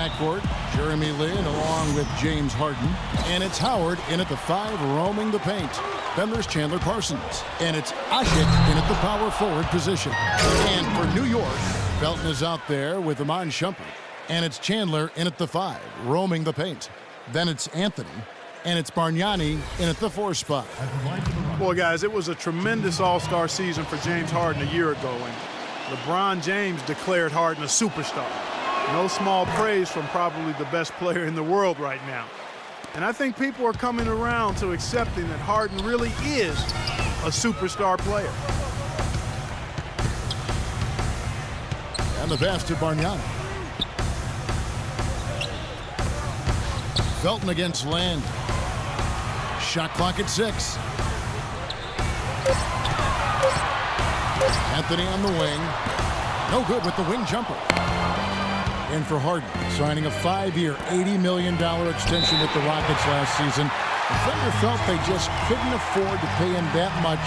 backcourt. Jeremy Lin along with James Harden. And it's Howard in at the 5, roaming the paint. Then there's Chandler Parsons. And it's Asik in at the power forward position. And for New York, Felton is out there with Iman Shumpert. And it's Chandler in at the 5, roaming the paint. Then it's Anthony. And it's Bargnani in at the 4 spot. Boy, guys, it was a tremendous all-star season for James Harden a year ago. And LeBron James declared Harden a superstar. No small praise from probably the best player in the world right now. And I think people are coming around to accepting that Harden really is a superstar player. And the pass to Bargnani. Felton against Land. Shot clock at 6. Anthony on the wing. No good with the wing jumper. And for Harden, signing a 5-year, $80 million extension with the Rockets last season. The Thunder felt they just couldn't afford to pay him that much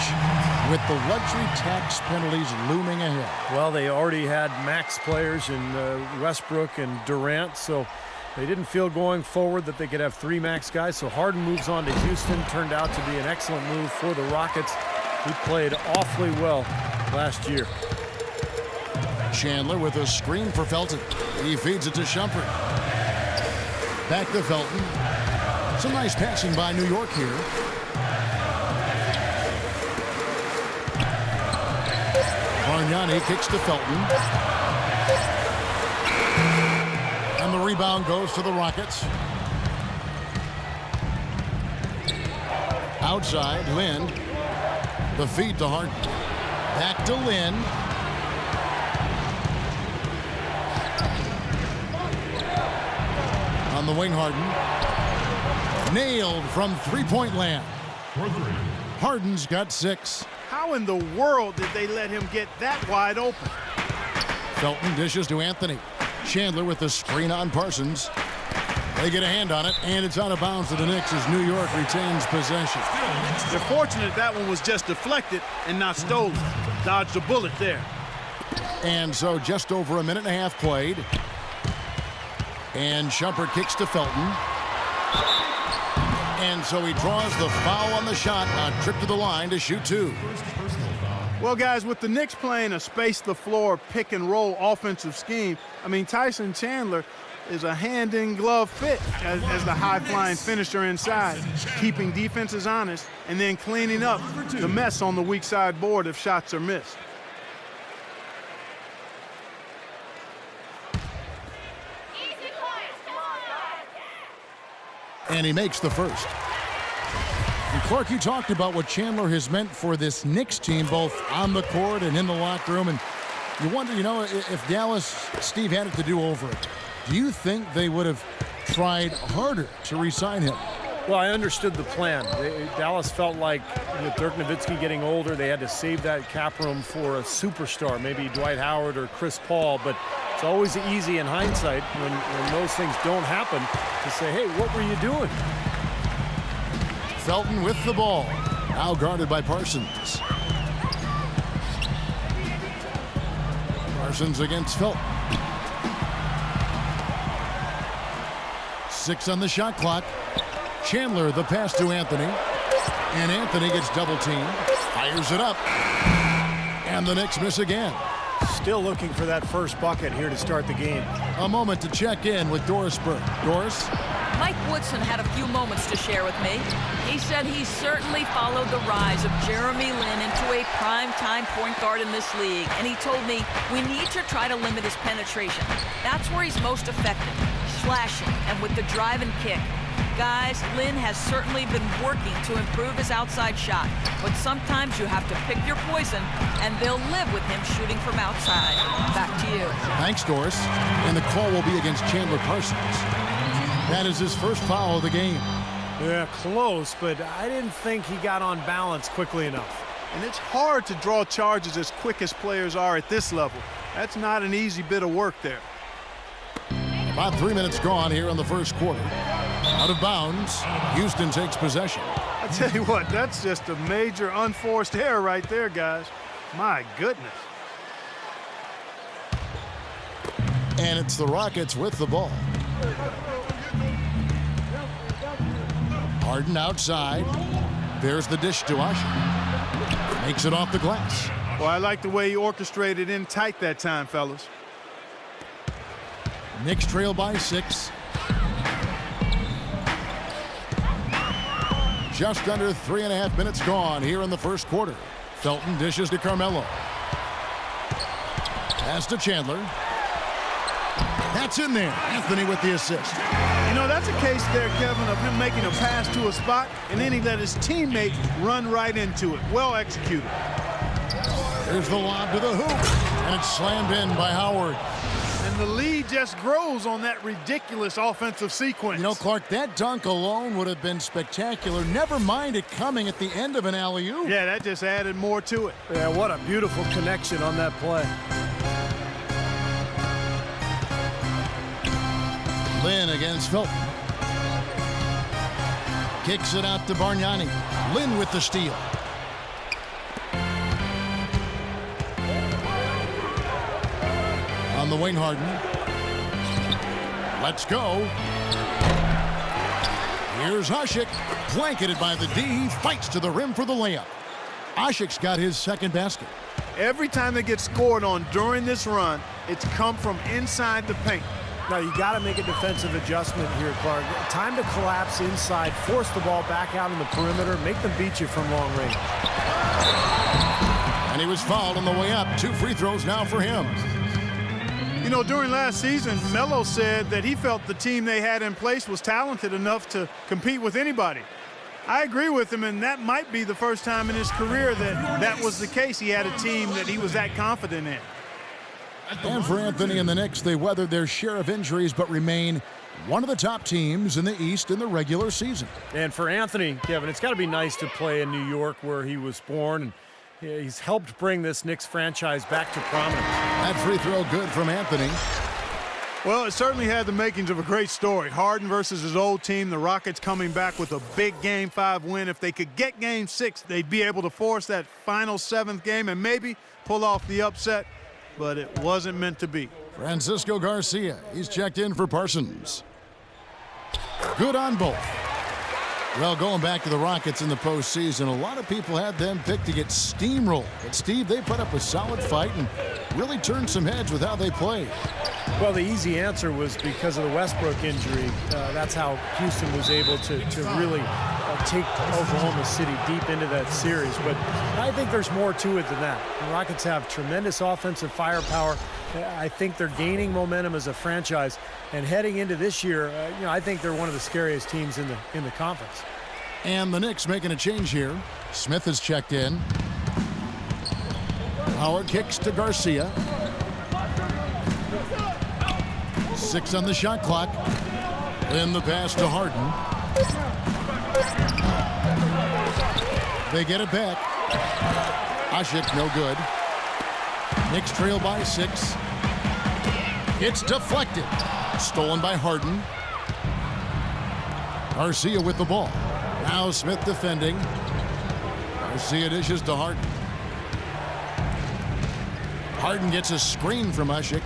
with the luxury tax penalties looming ahead. Well, they already had max players in Westbrook and Durant, so they didn't feel going forward that they could have 3 max guys. So Harden moves on to Houston. Turned out to be an excellent move for the Rockets. He played awfully well last year. Chandler with a screen for Felton. He feeds it to Shumpert. Back to Felton. Some nice passing by New York here. Bargnani kicks to Felton. And the rebound goes to the Rockets. Outside, Lin. The feed to Harden. Back to Lin. On the wing, Harden. Nailed from three-point land. Harden's got 6. How in the world did they let him get that wide open? Felton dishes to Anthony. Chandler with the screen on Parsons. They get a hand on it, and it's out of bounds to the Knicks as New York retains possession. They're fortunate that one was just deflected and not stolen. Dodged a bullet there. And so just over a minute and a half played. And Shumpert kicks to Felton. And so he draws the foul on the shot. A trip to the line to shoot 2. Well, guys, with the Knicks playing a space-the-floor pick-and-roll offensive scheme, I mean, Tyson Chandler is a hand-in-glove fit as the high-flying finisher inside, keeping defenses honest and then cleaning up the mess on the weak side board if shots are missed. And he makes the first. And Clark, you talked about what Chandler has meant for this Knicks team, both on the court and in the locker room. And you wonder, you know, if Dallas, Steve had it to do over it, do you think they would have tried harder to re-sign him? Well, I understood the plan. Dallas felt like with Dirk Nowitzki getting older, they had to save that cap room for a superstar, maybe Dwight Howard or Chris Paul. But it's always easy in hindsight when those things don't happen to say, hey, what were you doing? Felton with the ball. Now guarded by Parsons. Parsons against Felton. 6 on the shot clock. Chandler the pass to Anthony. And Anthony gets double teamed. Fires it up. And the Knicks miss again. Still looking for that first bucket here to start the game. A moment to check in with Doris Burke. Doris? Mike Woodson had a few moments to share with me. He said he certainly followed the rise of Jeremy Lin into a prime-time point guard in this league, and he told me we need to try to limit his penetration. That's where he's most effective, slashing and with the drive and kick. Guys, Lin has certainly been working to improve his outside shot, but sometimes you have to pick your poison, and they'll live with him shooting from outside. Back to you. Thanks, Doris. And the call will be against Chandler Parsons. That is his first foul of the game. Yeah, close, but I didn't think he got on balance quickly enough. And it's hard to draw charges as quick as players are at this level. That's not an easy bit of work there. About 3 minutes gone here in the first quarter. Out of bounds, Houston takes possession. I tell you what, that's just a major unforced error right there, guys. My goodness. And it's the Rockets with the ball. Harden outside. There's the dish to Usher. Makes it off the glass. Well, I like the way he orchestrated in tight that time, fellas. Knicks trail by 6. Just under 3.5 minutes gone here in the first quarter. Felton dishes to Carmelo. Pass to Chandler. That's in there. Anthony with the assist. You know, that's a case there, Kevin, of him making a pass to a spot, and then he let his teammate run right into it. Well executed. Here's the lob to the hoop, and it's slammed in by Howard. And the lead just grows on that ridiculous offensive sequence. You know, Clark, that dunk alone would have been spectacular. Never mind it coming at the end of an alley-oop. Yeah, that just added more to it. Yeah, what a beautiful connection on that play. Lynn against Felton. Kicks it out to Bargnani. Lynn with the steal. On the wing, Harden. Let's go. Here's Ashik. Blanketed by the D. Fights to the rim for the layup. Ashik's got his second basket. Every time they get scored on during this run, it's come from inside the paint. Now, you got to make a defensive adjustment here, Clark. Time to collapse inside, force the ball back out on the perimeter, make them beat you from long range. And he was fouled on the way up. 2 free throws now for him. You know, during last season, Melo said that he felt the team they had in place was talented enough to compete with anybody. I agree with him, and that might be the first time in his career that was the case. He had a team that he was that confident in. And for Anthony and the Knicks, they weathered their share of injuries but remain one of the top teams in the East in the regular season. And for Anthony, Kevin, it's got to be nice to play in New York where he was born. And he's helped bring this Knicks franchise back to prominence. That free throw good from Anthony. Well, it certainly had the makings of a great story. Harden versus his old team, the Rockets coming back with a big Game 5 win. If they could get Game 6, they'd be able to force that final 7th game and maybe pull off the upset. But it wasn't meant to be. Francisco Garcia, he's checked in for Parsons. Good on both. Well, going back to the Rockets in the postseason, a lot of people had them picked to get steamrolled. But, Steve, they put up a solid fight and really turned some heads with how they played. Well, the easy answer was because of the Westbrook injury. That's how Houston was able to really take Oklahoma City deep into that series. But I think there's more to it than that. The Rockets have tremendous offensive firepower. I think they're gaining momentum as a franchise. And heading into this year, I think they're one of the scariest teams in the conference. And the Knicks making a change here. Smith has checked in. Howard kicks to Garcia. 6 on the shot clock. Then the pass to Harden. They get it back. Ashik, no good. Knicks trail by 6. It's deflected. Stolen by Harden. Garcia with the ball. Now Smith defending. Garcia dishes to Harden. Harden gets a screen from Ashik.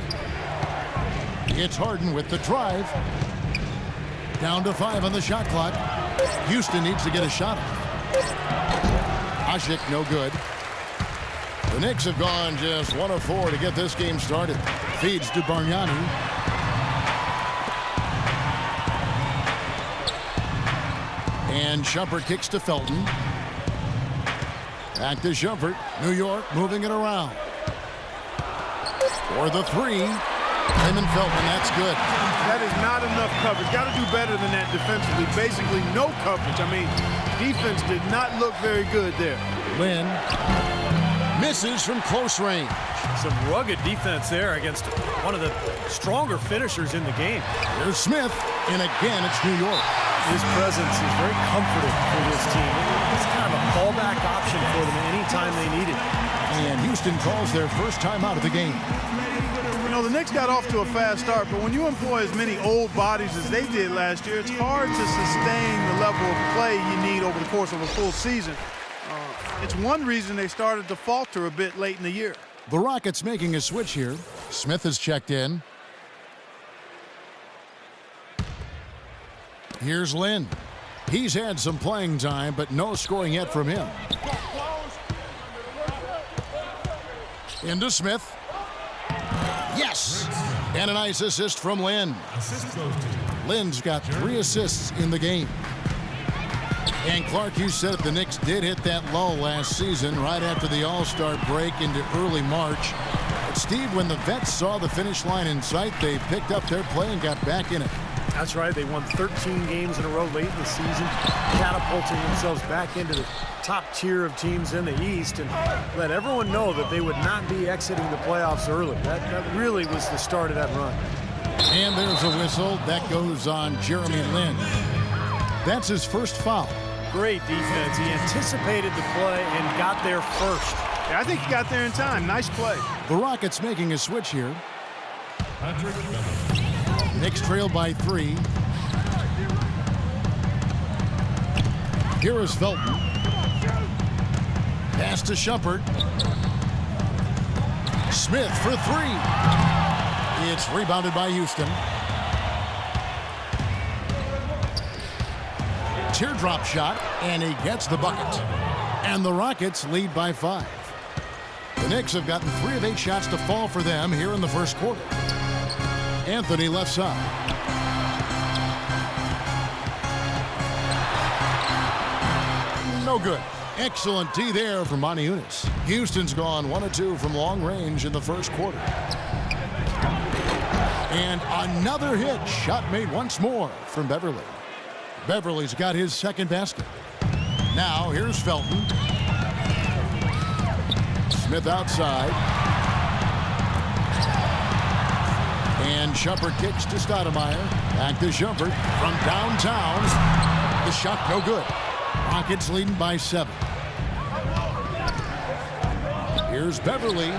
It's Harden with the drive. Down to 5 on the shot clock. Houston needs to get a shot off. Ashik, no good. The Knicks have gone just 1 of 4 to get this game started. Feeds to Bargnani. And Shumpert kicks to Felton. Back to Shumpert. New York moving it around. For the 3. Raymond Felton, that's good. That is not enough coverage. Got to do better than that defensively. Basically no coverage. I mean, defense did not look very good there. Lynn misses from close range. Some rugged defense there against one of the stronger finishers in the game. Here's Smith, and again it's New York. His presence is very comforting for this team. It's kind of a fallback option for them anytime they need it. And Houston calls their first time out of the game. You know, the Knicks got off to a fast start, but when you employ as many old bodies as they did last year, it's hard to sustain the level of play you need over the course of a full season. It's one reason they started to falter a bit late in the year. The Rockets making a switch here. Smith has checked in. Here's Lynn. He's had some playing time, but no scoring yet from him. Into Smith. Yes! And a nice assist from Lynn. Lynn's got 3 assists in the game. And Clark, you said it, the Knicks did hit that lull last season right after the All-Star break into early March. But Steve, when the vets saw the finish line in sight, they picked up their play and got back in it. That's right. They won 13 games in a row late in the season, catapulting themselves back into the top tier of teams in the East, and let everyone know that they would not be exiting the playoffs early. That really was the start of that run. And there's a whistle. That goes on Jeremy Lin. That's his first foul. Great defense. He anticipated the play and got there first. Yeah, I think he got there in time. Nice play. The Rockets making a switch here. Knicks trail by 3. Here is Felton. Pass to Shumpert. Smith for 3. It's rebounded by Houston. Teardrop shot, and he gets the bucket. And the Rockets lead by 5. The Knicks have gotten 3 of 8 shots to fall for them here in the first quarter. Anthony left side. No good. Excellent D there from Monty Eunice. Houston's gone 1 of 2 from long range in the first quarter. And another hit. Shot made once more from Beverly. Beverly's got his second basket. Now here's Felton. Smith outside. And Shumpert kicks to Stoudemire. Back to Shumpert from downtown. The shot no good. Rockets leading by 7. Here's Beverly.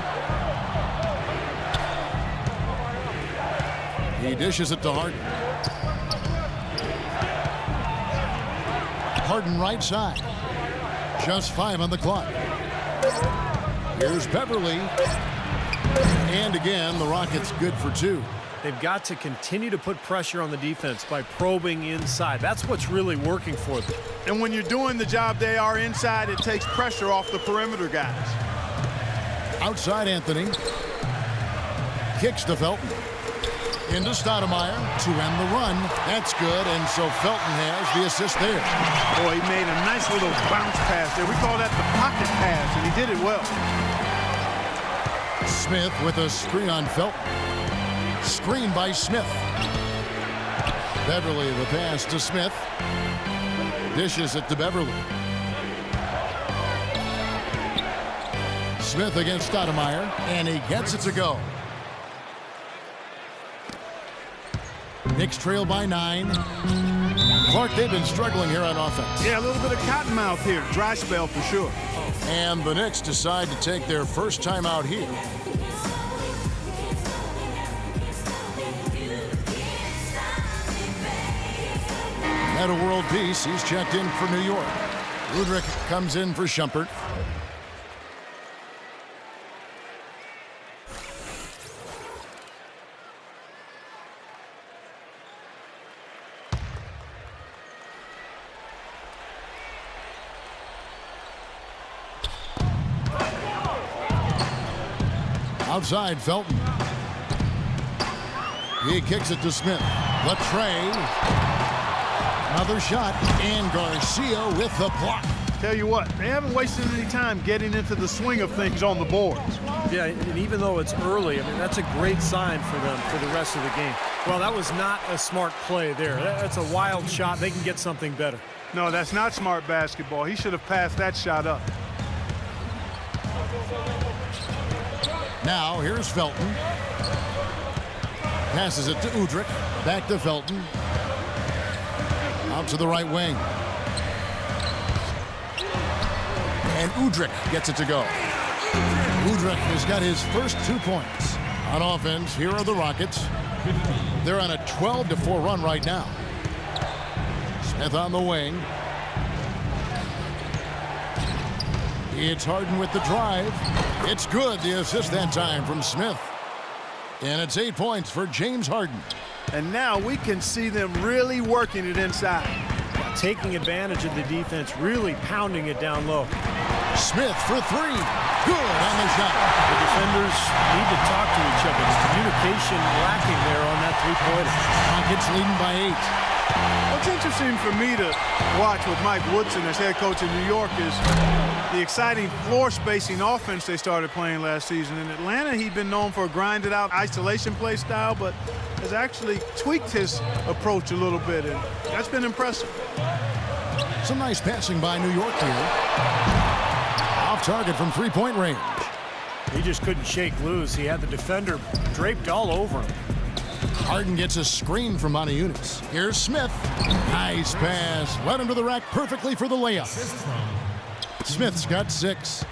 He dishes it to Harden. Harden right side. Just 5 on the clock. Here's Beverly. And again, the Rockets good for 2. They've got to continue to put pressure on the defense by probing inside. That's what's really working for them. And when you're doing the job they are inside, it takes pressure off the perimeter guys. Outside Anthony. Kicks to Felton. Into Stoudemire to end the run. That's good, and so Felton has the assist there. Boy, he made a nice little bounce pass there. We call that the pocket pass, and he did it well. Smith with a screen on Felton. Screen by Smith. Beverly the pass to Smith. Dishes it to Beverly. Smith against Stoudemire, and he gets it to go. Knicks trail by 9. Clark, they've been struggling here on offense. Yeah, a little bit of cottonmouth here. Dry spell for sure. And the Knicks decide to take their first time out here. Meta World Peace, he's checked in for New York. Udrich comes in for Shumpert. Outside, Felton. He kicks it to Smith. Latrey. Another shot, and Garcia with the block. Tell you what, they haven't wasted any time getting into the swing of things on the boards. Yeah, and even though it's early, I mean, that's a great sign for them for the rest of the game. Well, that was not a smart play there. That's a wild shot. They can get something better. No, that's not smart basketball. He should have passed that shot up. Now, here's Felton. Passes it to Udrich. Back to Felton. Out to the right wing. And Udrich gets it to go. Udrich has got his first 2 points. On offense, here are the Rockets. They're on a 12-4 run right now. Smith on the wing. It's Harden with the drive. It's good. The assist that time from Smith. And it's 8 points for James Harden. and now we can see them really working it inside. Taking advantage of the defense, really pounding it down low. Smith for three. Good on the shot. The defenders need to talk to each other. It's communication lacking there on that three-pointer. Rockets leading by 8. What's interesting for me to watch with Mike Woodson as head coach in New York is the exciting floor spacing offense they started playing last season. In Atlanta, he'd been known for a grinded out isolation play style, but has actually tweaked his approach a little bit, and that's been impressive. Some nice passing by New York here. Off target from three-point range. He just couldn't shake loose. He had the defender draped all over him. Harden gets a screen from Moniunas. Here's Smith. Nice pass. Led him to the rack perfectly for the layup. Smith's got 6.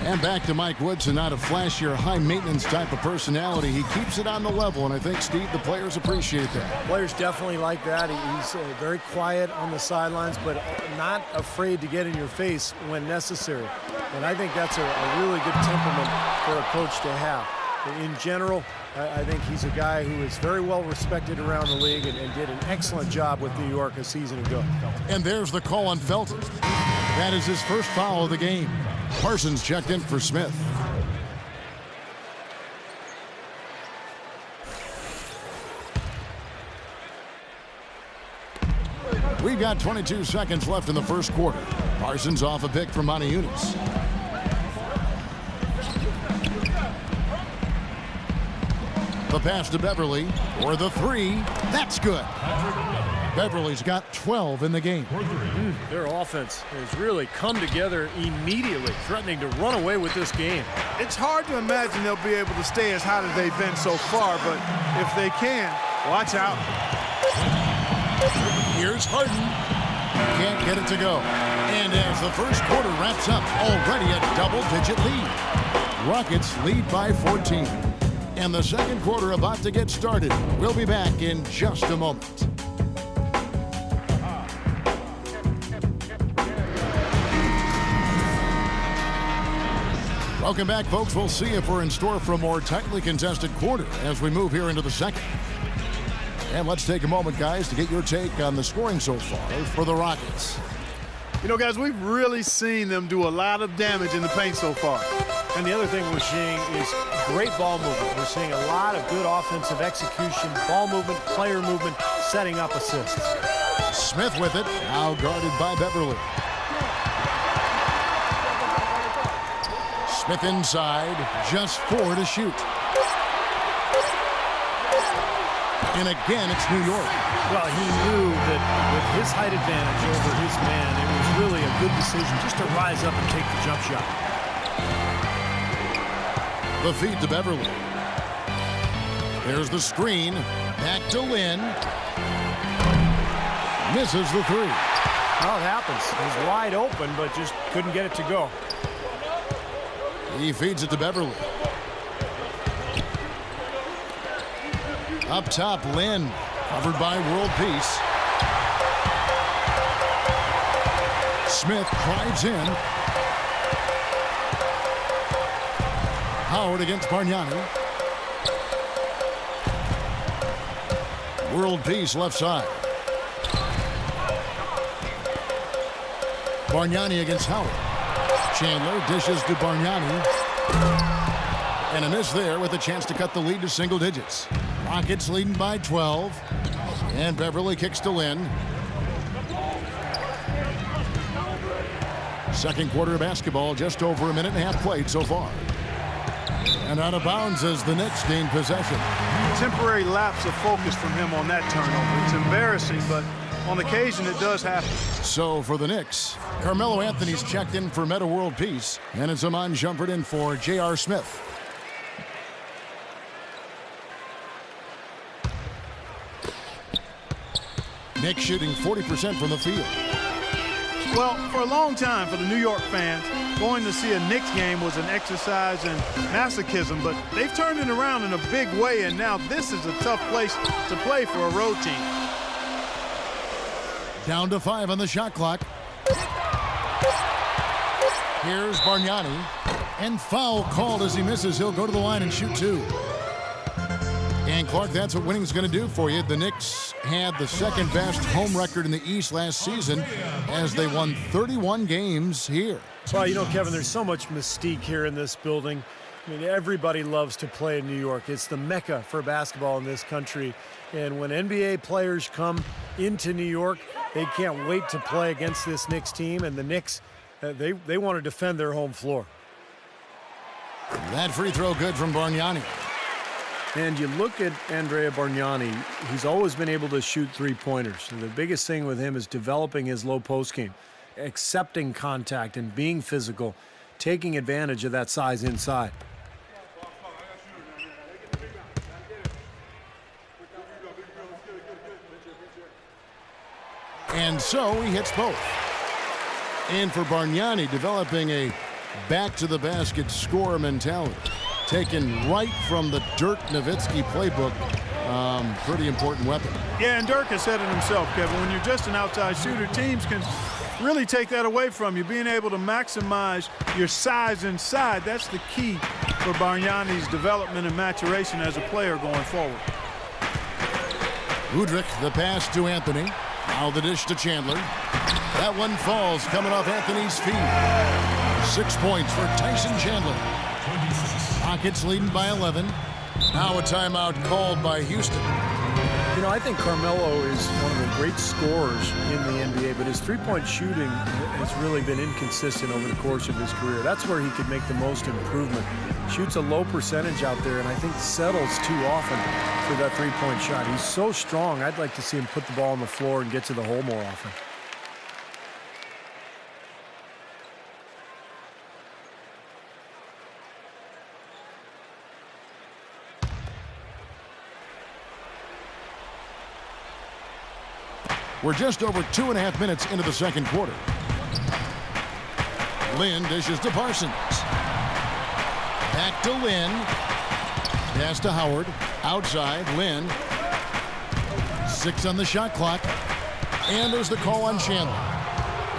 And back to Mike Woodson, not a flashier, high-maintenance type of personality. He keeps it on the level, and I think, Steve, the players appreciate that. Players definitely like that. He's very quiet on the sidelines, but not afraid to get in your face when necessary. And I think that's a really good temperament for a coach to have. In general, I think he's a guy who is very well respected around the league and did an excellent job with New York a season ago. And there's the call on Felton. That is his first foul of the game. Parsons checked in for Smith. We've got 22 seconds left in the first quarter. Parsons off a pick from Moniunas. The pass to Beverly for the three. That's good. Beverly's got 12 in the game. Their offense has really come together immediately, threatening to run away with this game. It's hard to imagine they'll be able to stay as hot as they've been so far, but if they can, watch out. Here's Harden. Can't get it to go. And as the first quarter wraps up, already a double-digit lead. Rockets lead by 14. And the second quarter about to get started. We'll be back in just a moment. Welcome back, folks. We'll see if we're in store for a more tightly contested quarter as we move here into the second. And let's take a moment, guys, to get your take on the scoring so far for the Rockets. You know, guys, we've really seen them do a lot of damage in the paint so far. And the other thing we're seeing is great ball movement. We're seeing a lot of good offensive execution, ball movement, player movement, setting up assists. Smith with it, now guarded by Beverly. Smith inside, just 4 to shoot. And again, it's New York. Well, he knew that with his height advantage over his man, it was really a good decision just to rise up and take the jump shot. The feed to Beverly. There's the screen. Back to Lynn. Misses the three. Well, it happens. He's wide open, but just couldn't get it to go. He feeds it to Beverly. Up top, Lynn, covered by World Peace. Smith drives in. Howard against Bargnani. World Peace left side. Bargnani against Howard. Chandler dishes to Bargnani. And a miss there with a chance to cut the lead to single digits. Rockets leading by 12. And Beverly kicks to Lynn. Second quarter of basketball, just over a minute and a half played so far. And out of bounds as the Knicks gain possession. Temporary lapse of focus from him on that turnover. It's embarrassing, but on occasion it does happen. So for the Knicks, Carmelo Anthony's checked in for Meta World Peace, and it's Amon Shumpert in for J.R. Smith. Knicks shooting 40% from the field. Well, for a long time for the New York fans, going to see a Knicks game was an exercise in masochism, but they've turned it around in a big way, and now this is a tough place to play for a road team. Down to 5 on the shot clock. Here's Bargnani. And foul called as he misses. He'll go to the line and shoot 2. And, Clark, that's what winning's going to do for you. The Knicks had the second-best home record in the East last season as they won 31 games here. Well, you know, Kevin, there's so much mystique here in this building. I mean, everybody loves to play in New York. It's the mecca for basketball in this country. And when NBA players come into New York, they can't wait to play against this Knicks team. And the Knicks, they want to defend their home floor. That free throw good from Bargnani. And you look at Andrea Bargnani, he's always been able to shoot three-pointers. And the biggest thing with him is developing his low post game, accepting contact and being physical, taking advantage of that size inside. And so he hits both. And for Bargnani, developing a back-to-the-basket scorer mentality, taken right from the Dirk Nowitzki playbook. Pretty important weapon. Yeah, and Dirk has said it himself, Kevin. When you're just an outside shooter, teams can really take that away from you. Being able to maximize your size inside, that's the key for Bargnani's development and maturation as a player going forward. Udrich, the pass to Anthony. Now the dish to Chandler. That one falls coming off Anthony's feet. 6 points for Tyson Chandler. Rockets leading by 11. Now a timeout called by Houston. You know, I think Carmelo is one of the great scorers in the NBA, but his three-point shooting has really been inconsistent over the course of his career. That's where he could make the most improvement. Shoots a low percentage out there, and I think settles too often for that three-point shot. He's so strong, I'd like to see him put the ball on the floor and get to the hole more often. We're just over 2.5 minutes into the second quarter. Lynn dishes to Parsons. Back to Lynn. Pass to Howard. Outside, Lynn. 6 on the shot clock. And there's the call on Chandler.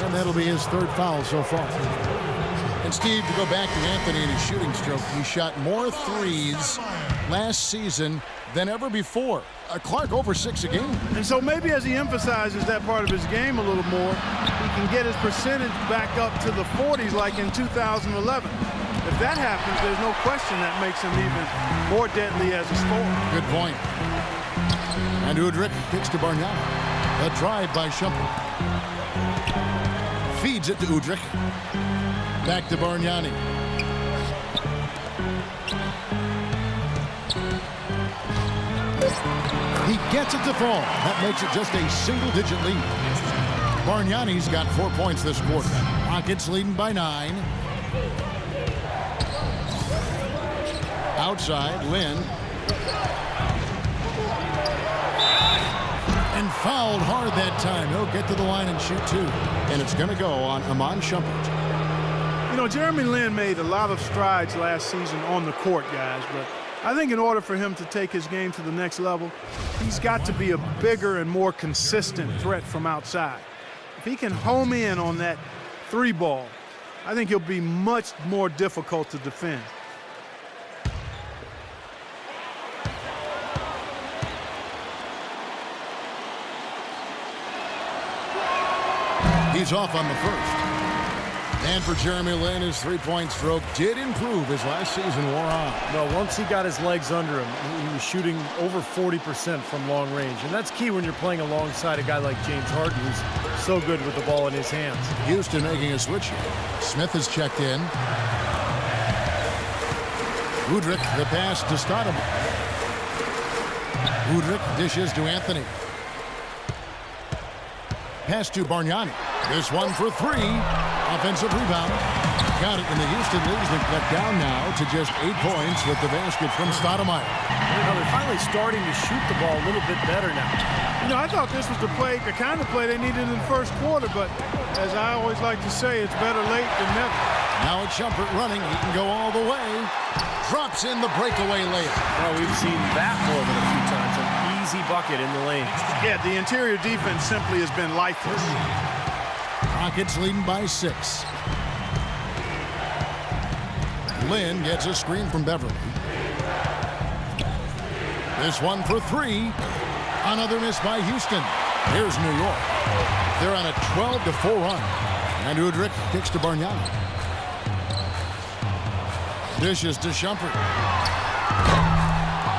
And that'll be his third foul so far. And Steve, to go back to Anthony and his shooting stroke, he shot more threes last season than ever before. Clark over 6 a game. And so maybe as he emphasizes that part of his game a little more, he can get his percentage back up to the 40s like in 2011. If that happens, there's no question that makes him even more deadly as a scorer. Good point. And Udrich kicks to Bargnani. A drive by Shumpert. Feeds it to Udrich. Back to Bargnani. He gets it to fall. That makes it just a single-digit lead. Bargnani's got 4 points this quarter. Rockets leading by 9. Outside, Lynn. And fouled hard that time. He'll get to the line and shoot 2. And it's going to go on Iman Shumpert. You know, Jeremy Lin made a lot of strides last season on the court, guys, but I think in order for him to take his game to the next level, he's got to be a bigger and more consistent threat from outside. If he can home in on that 3 ball, I think he'll be much more difficult to defend. He's off on the first. And for Jeremy Lin, his three-point stroke did improve as last season wore on. Well, once he got his legs under him, he was shooting over 40% from long range. And that's key when you're playing alongside a guy like James Harden, who's so good with the ball in his hands. Houston making a switch here. Smith has checked in. Udrich, the pass to Stoudemire. Udrich dishes to Anthony. Pass to Bargnani. This one for 3. Offensive rebound. Got it, and the Houston lead has been cut down now to just 8 points with the basket from Stoudemire. You know, they're finally starting to shoot the ball a little bit better now. You know, I thought this was the kind of play they needed in the first quarter, but as I always like to say, it's better late than never. Now it's Shumpert running. He can go all the way. Drops in the breakaway layup. Well, we've seen that more than a few times. An easy bucket in the lane. Yeah, the interior defense simply has been lifeless. Rockets leading by 6. Lynn gets a screen from Beverly. This one for three. Another miss by Houston. Here's New York. They're on a 12-4 run. And Udrich kicks to Bargnani. Dishes to Shumpert.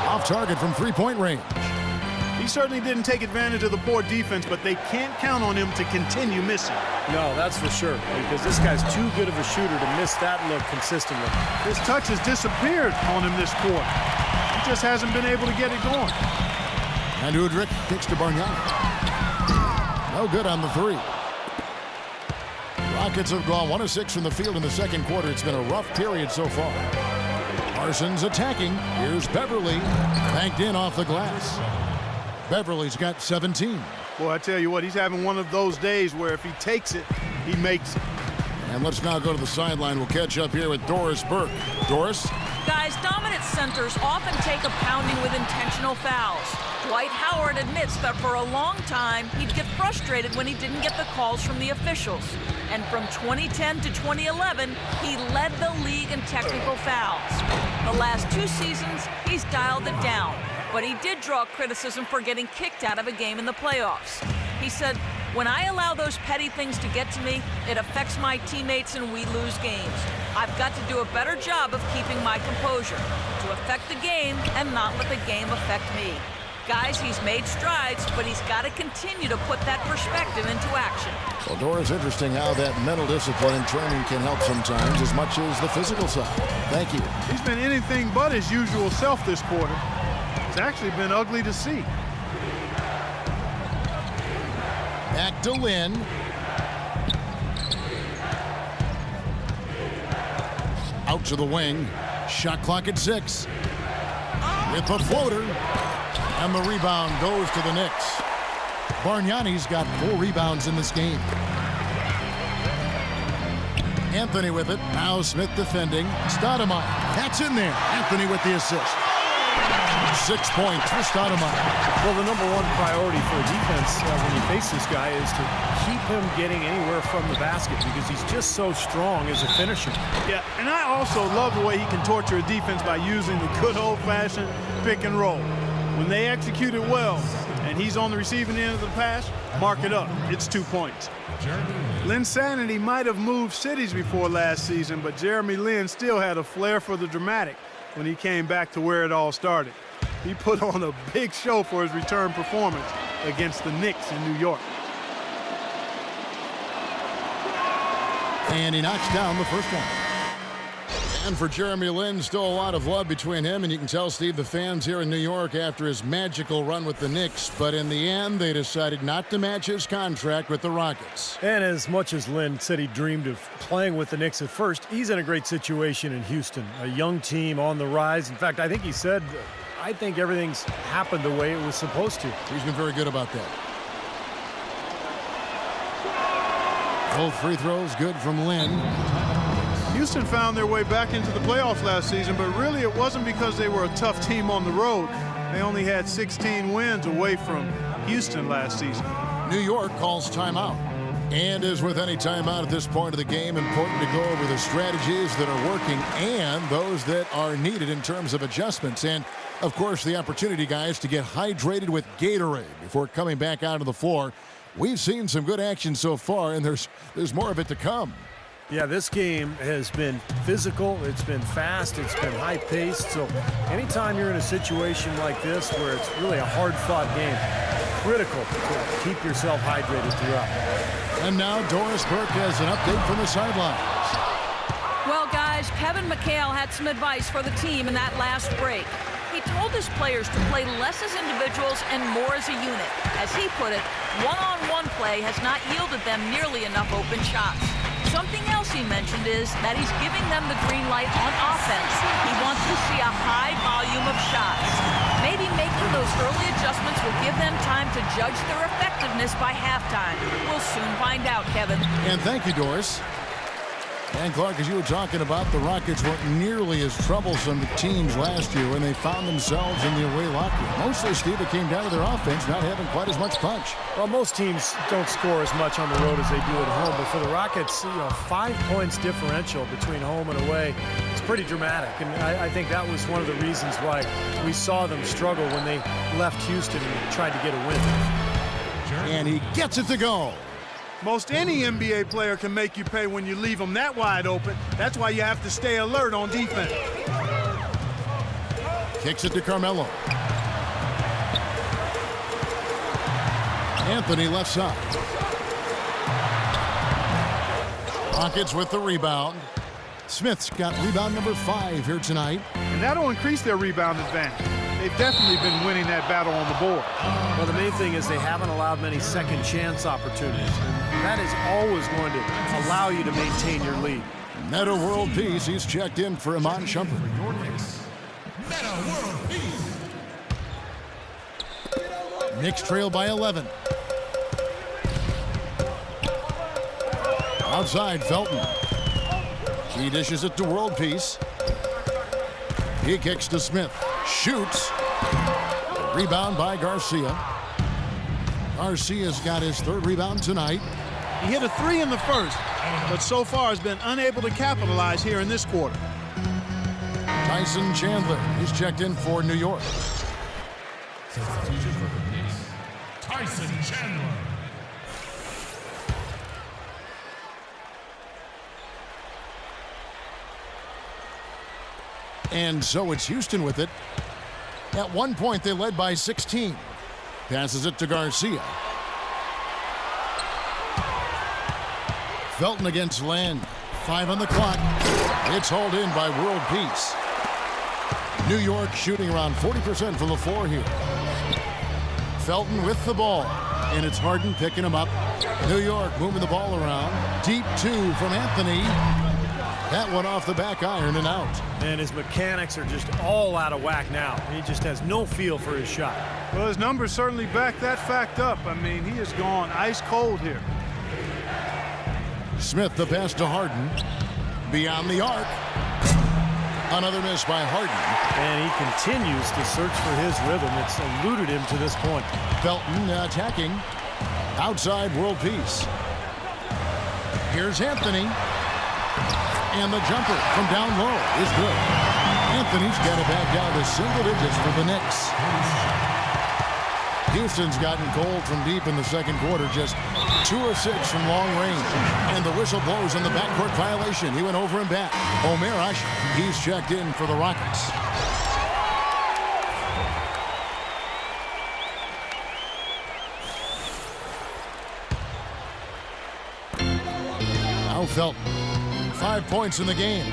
Off target from three-point range. He certainly didn't take advantage of the poor defense, but they can't count on him to continue missing. No, that's for sure, because this guy's too good of a shooter to miss that look consistently. His touch has disappeared on him this quarter. He just hasn't been able to get it going. And Udrich kicks to Bargnani. No good on the three. Rockets have gone 1 of 6 from the field in the second quarter. It's been a rough period so far. Parsons attacking. Here's Beverly. Banked in off the glass. Beverly's got 17. Boy, I tell you what, he's having one of those days where if he takes it, he makes it. And let's now go to the sideline. We'll catch up here with Doris Burke. Doris? Guys, dominant centers often take a pounding with intentional fouls. Dwight Howard admits that for a long time, he'd get frustrated when he didn't get the calls from the officials. And from 2010 to 2011, he led the league in technical fouls. The last 2 seasons, he's dialed it down. But he did draw criticism for getting kicked out of a game in the playoffs. He said, "When I allow those petty things to get to me, it affects my teammates and we lose games. I've got to do a better job of keeping my composure, to affect the game and not let the game affect me." Guys, he's made strides, but he's got to continue to put that perspective into action. Well, Doris, interesting how that mental discipline and training can help sometimes as much as the physical side. Thank you. He's been anything but his usual self this quarter. It's actually been ugly to see. Back to Lynn. Out to the wing. Shot clock at 6. With the floater. And the rebound goes to the Knicks. Bargnani's got 4 rebounds in this game. Anthony with it. Now Smith defending. Stoudemire. That's in there. Anthony with the assist. 6 points for Stoudemire. Well, the number one priority for a defense when you face this guy is to keep him getting anywhere from the basket because he's just so strong as a finisher. Yeah, and I also love the way he can torture a defense by using the good old-fashioned pick and roll. When they execute it well and he's on the receiving end of the pass, mark it up. It's 2 points. Linsanity might have moved cities before last season, but Jeremy Lin still had a flair for the dramatic when he came back to where it all started. He put on a big show for his return performance against the Knicks in New York. And he knocks down the first one. And for Jeremy Lin, still a lot of love between him, and you can tell, Steve, the fans here in New York after his magical run with the Knicks. But in the end, they decided not to match his contract with the Rockets. And as much as Lin said he dreamed of playing with the Knicks at first, he's in a great situation in Houston. A young team on the rise. In fact, I think he said, I think everything's happened the way it was supposed to. He's been very good about that. Both free throws good from Lin. Houston found their way back into the playoffs last season, but really it wasn't because they were a tough team on the road. They only had 16 wins away from Houston last season. New York calls timeout. And as with any timeout at this point of the game, important to go over the strategies that are working and those that are needed in terms of adjustments. And, of course, the opportunity, guys, to get hydrated with Gatorade before coming back out on the floor. We've seen some good action so far, and there's more of it to come. Yeah, this game has been physical, it's been fast, it's been high-paced. So anytime you're in a situation like this where it's really a hard-fought game, critical to keep yourself hydrated throughout. And now Doris Burke has an update from the sidelines. Well, guys, Kevin McHale had some advice for the team in that last break. He told his players to play less as individuals and more as a unit. As he put it, one-on-one play has not yielded them nearly enough open shots. Something else he mentioned is that he's giving them the green light on offense. He wants to see a high volume of shots. Maybe making those early adjustments will give them time to judge their effectiveness by halftime. We'll soon find out, Kevin. And thank you, Doris. And Clark, as you were talking about, the Rockets weren't nearly as troublesome teams last year when they found themselves in the away locker room. Mostly, Steve, it came down to their offense not having quite as much punch. Well, most teams don't score as much on the road as they do at home, but for the Rockets, 5 points differential between home and away, it's pretty dramatic. And I think that was one of the reasons why we saw them struggle when they left Houston and tried to get a win. And he gets it to go. Most any NBA player can make you pay when you leave them that wide open. That's why you have to stay alert on defense. Kicks it to Carmelo. Anthony left side. Rockets with the rebound. Smith's got rebound number 5 here tonight. And that'll increase their rebound advantage. They've definitely been winning that battle on the board. Well, the main thing is they haven't allowed many second chance opportunities. And that is always going to allow you to maintain your lead. Meta World Peace, he's checked in for Iman Shumpert. Meta World Peace. Knicks trail by 11. Outside, Felton. He dishes it to World Peace. He kicks to Smith. Shoots. Rebound by Garcia. Garcia's got his 3rd rebound tonight. He hit a 3 in the first, but so far has been unable to capitalize here in this quarter. Tyson Chandler, he's checked in for New York. Substitution for the Knicks, Tyson Chandler. And so it's Houston with it. At one point, they led by 16. Passes it to Garcia. Felton against Len. 5 on the clock. It's hauled in by World Peace. New York shooting around 40% from the floor here. Felton with the ball. And it's Harden picking him up. New York moving the ball around. Deep 2 from Anthony. That one off the back iron and out. And his mechanics are just all out of whack now. He just has no feel for his shot. Well, his numbers certainly back that fact up. I mean, he has gone ice cold here. Smith the pass to Harden. Beyond the arc. Another miss by Harden. And he continues to search for his rhythm. It's eluded him to this point. Felton attacking. Outside World Peace. Here's Anthony. And the jumper from down low is good. Anthony's got it back down to single digits for the Knicks. Houston's gotten cold from deep in the second quarter, just 2 of 6 from long range. And the whistle blows on the backcourt violation. He went over and back. Omer Asher, he's checked in for the Rockets. Now Felton. 5 points in the game.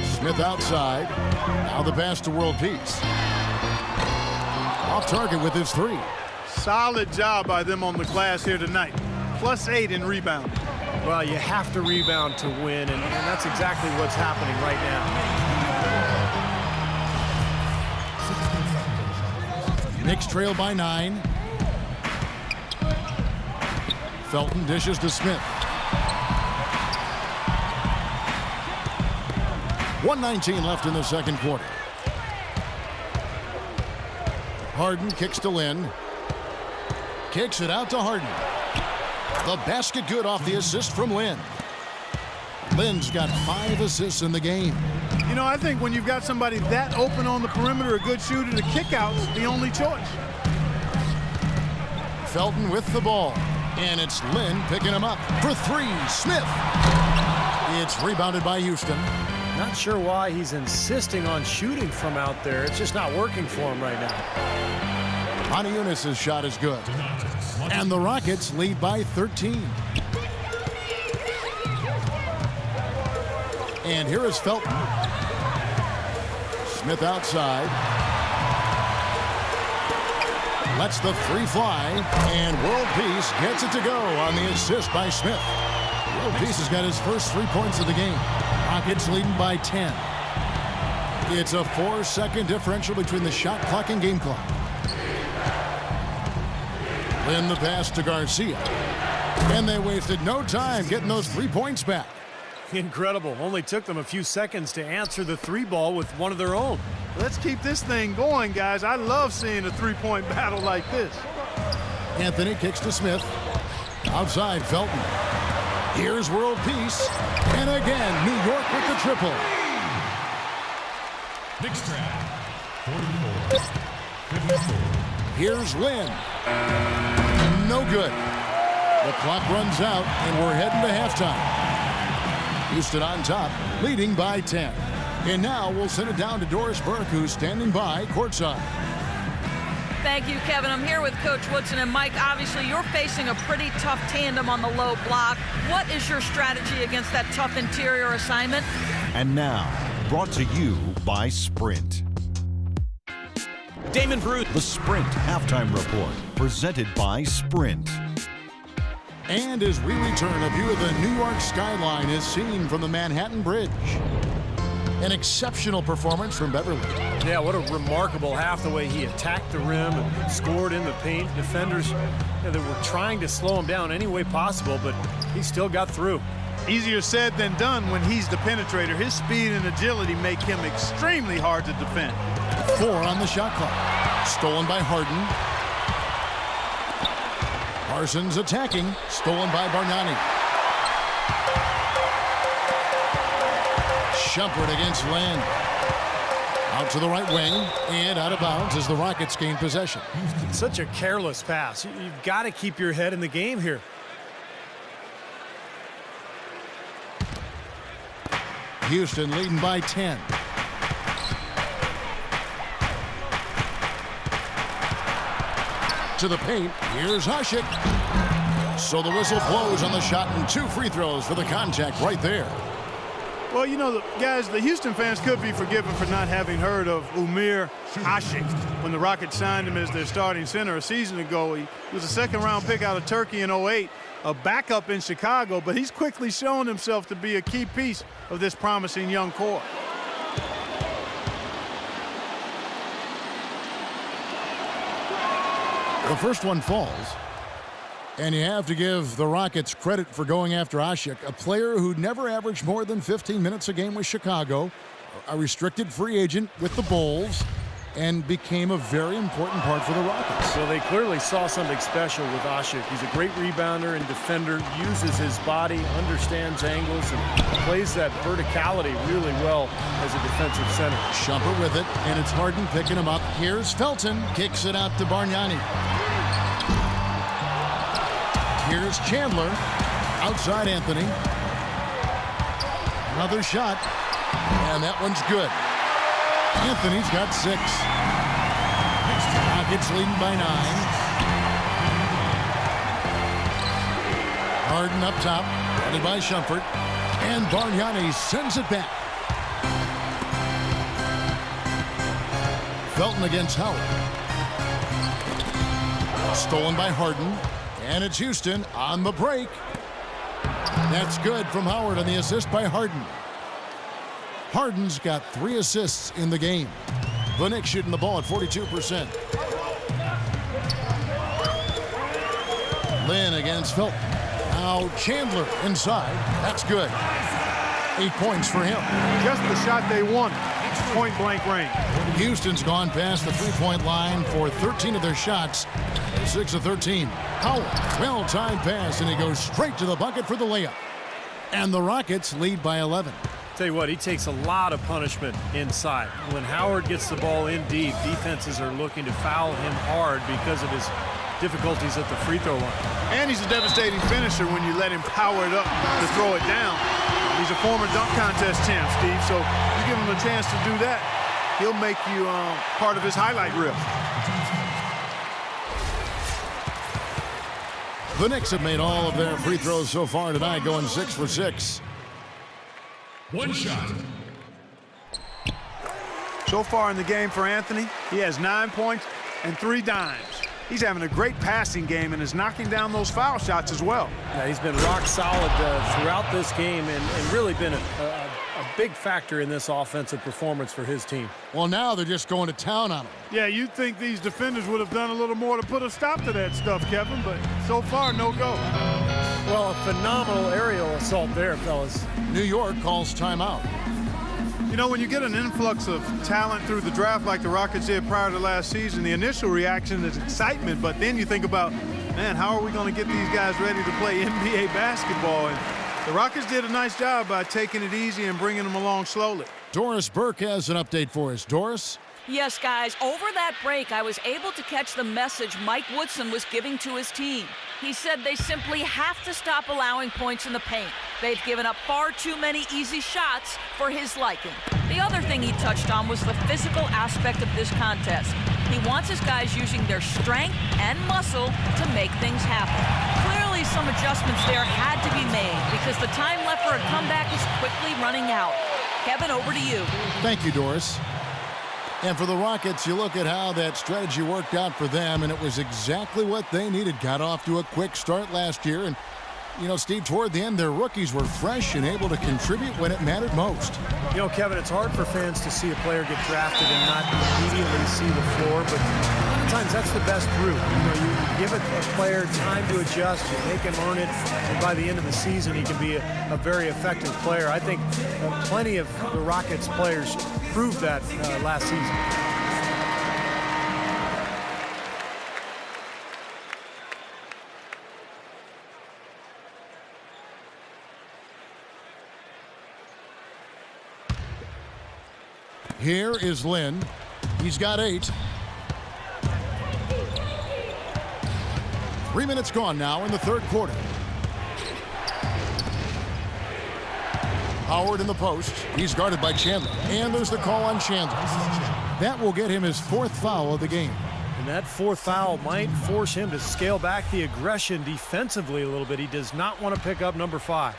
Smith outside. Now the pass to World Peace. Off target with his 3. Solid job by them on the glass here tonight. +8 in rebounding. Well, you have to rebound to win, and that's exactly what's happening right now. Knicks trail by 9. Felton dishes to Smith. 1:19 left in the second quarter. Harden kicks to Lynn. Kicks it out to Harden. The basket good off the assist from Lynn. Lynn's got 5 assists in the game. You know, I think when you've got somebody that open on the perimeter, a good shooter, the kickout's the only choice. Felton with the ball. And it's Lynn picking him up for 3. Smith. It's rebounded by Houston. Not sure why he's insisting on shooting from out there. It's just not working for him right now. Unis's shot is good. And the Rockets lead by 13. And here is Felton. Smith outside. Lets the 3 fly, and World Peace gets it to go on the assist by Smith. World Peace has got his first 3 points of the game. Rockets leading by 10. It's a 4-second differential between the shot clock and game clock. Lynn the pass to Garcia. And they wasted no time getting those 3 points back. Incredible. Only took them a few seconds to answer the three ball with one of their own. Let's keep this thing going, guys. I love seeing a three-point battle like this. Anthony kicks to Smith. Outside, Felton. Here's world peace. And again, New York with the triple. Knicks track. 44. 54. Here's Lynn. No good. The clock runs out, and we're heading to halftime. Houston on top, leading by 10. And now we'll send it down to Doris Burke, who's standing by courtside. Thank you, Kevin. I'm here with Coach Woodson. And Mike, obviously you're facing a pretty tough tandem on the low block. What is your strategy against that tough interior assignment? And now, brought to you by Sprint. Damon Bruce. The Sprint Halftime Report, presented by Sprint. And as we return, a view of the New York skyline is seen from the Manhattan Bridge. An exceptional performance from Beverly. Yeah, what a remarkable half, the way he attacked the rim and scored in the paint. Defenders, they were trying to slow him down any way possible, but he still got through. Easier said than done when he's the penetrator. His speed and agility make him extremely hard to defend. 4 on the shot clock. Stolen by Harden. Parsons attacking. Stolen by Bargnani. Shumpert against Land. Out to the right wing and out of bounds as the Rockets gain possession. Such a careless pass. You've got to keep your head in the game here. Houston leading by 10. To the paint. Here's Hasek. So the whistle blows on the shot and 2 free throws for the contact right there. Well, you know, guys, the Houston fans could be forgiven for not having heard of Umir Hasek when the Rockets signed him as their starting center a season ago. He was a second-round pick out of Turkey in 08, a backup in Chicago, but he's quickly shown himself to be a key piece of this promising young core. The first one falls. And you have to give the Rockets credit for going after Hasek, a player who never averaged more than 15 minutes a game with Chicago, a restricted free agent with the Bulls, and became a very important part for the Rockets. Well, they clearly saw something special with Hasek. He's a great rebounder and defender, uses his body, understands angles, and plays that verticality really well as a defensive center. Shumpert with it, and it's Harden picking him up. Here's Felton, kicks it out to Bargnani. Here's Chandler. Outside Anthony. Another shot. And that one's good. Anthony's got 6. Rockets leading by 9. Harden up top. Ready by Shumpert. And Bargnani sends it back. Felton against Howard. Stolen by Harden. And it's Houston on the break. That's good from Howard on the assist by Harden. Harden's got 3 assists in the game. The Knicks shooting the ball at 42%. Lynn against Felton. Now Chandler inside. That's good. 8 points for him. Just the shot they wanted. Point-blank range. Houston's gone past the 3-point line for 13 of their shots. 6 of 13. Howard, well-timed pass, and he goes straight to the bucket for the layup. And the Rockets lead by 11. Tell you what, he takes a lot of punishment inside. When Howard gets the ball in deep, defenses are looking to foul him hard because of his difficulties at the free throw line. And he's a devastating finisher when you let him power it up to throw it down. He's a former dunk contest champ, Steve, so you give him a chance to do that, he'll make you part of his highlight reel. The Knicks have made all of their free throws so far tonight, going 6 for 6. One shot. So far in the game for Anthony, he has 9 points and 3 dimes. He's having a great passing game and is knocking down those foul shots as well. Yeah, he's been rock solid throughout this game and really been a big factor in this offensive performance for his team. Well, now they're just going to town on him. Yeah, you'd think these defenders would have done a little more to put a stop to that stuff, Kevin, but so far, no go. Well, a phenomenal aerial assault there, fellas. New York calls timeout. You know, when you get an influx of talent through the draft like the Rockets did prior to last season, the initial reaction is excitement, but then you think about, man, how are we going to get these guys ready to play NBA basketball? And the Rockets did a nice job by taking it easy and bringing them along slowly. Doris Burke has an update for us. Doris? Yes, guys, over that break, I was able to catch the message Mike Woodson was giving to his team. He said they simply have to stop allowing points in the paint. They've given up far too many easy shots for his liking. The other thing he touched on was the physical aspect of this contest. He wants his guys using their strength and muscle to make things happen. Clearly, some adjustments there had to be made because the time left for a comeback is quickly running out. Kevin, over to you. Thank you, Doris. And for the Rockets, you look at how that strategy worked out for them, and it was exactly what they needed. Got off to a quick start last year, and, you know, Steve, toward the end, their rookies were fresh and able to contribute when it mattered most. You know, Kevin, it's hard for fans to see a player get drafted and not immediately see the floor, but sometimes that's the best route. You know, you give a player time to adjust, you make him earn it, and by the end of the season, he can be a very effective player. I think plenty of the Rockets players proved that last season. Here is Lynn. He's got 8. 3 minutes gone now in the third quarter. Howard in the post. He's guarded by Chandler. And there's the call on Chandler. That will get him his 4th foul of the game. And that 4th foul might force him to scale back the aggression defensively a little bit. He does not want to pick up number 5.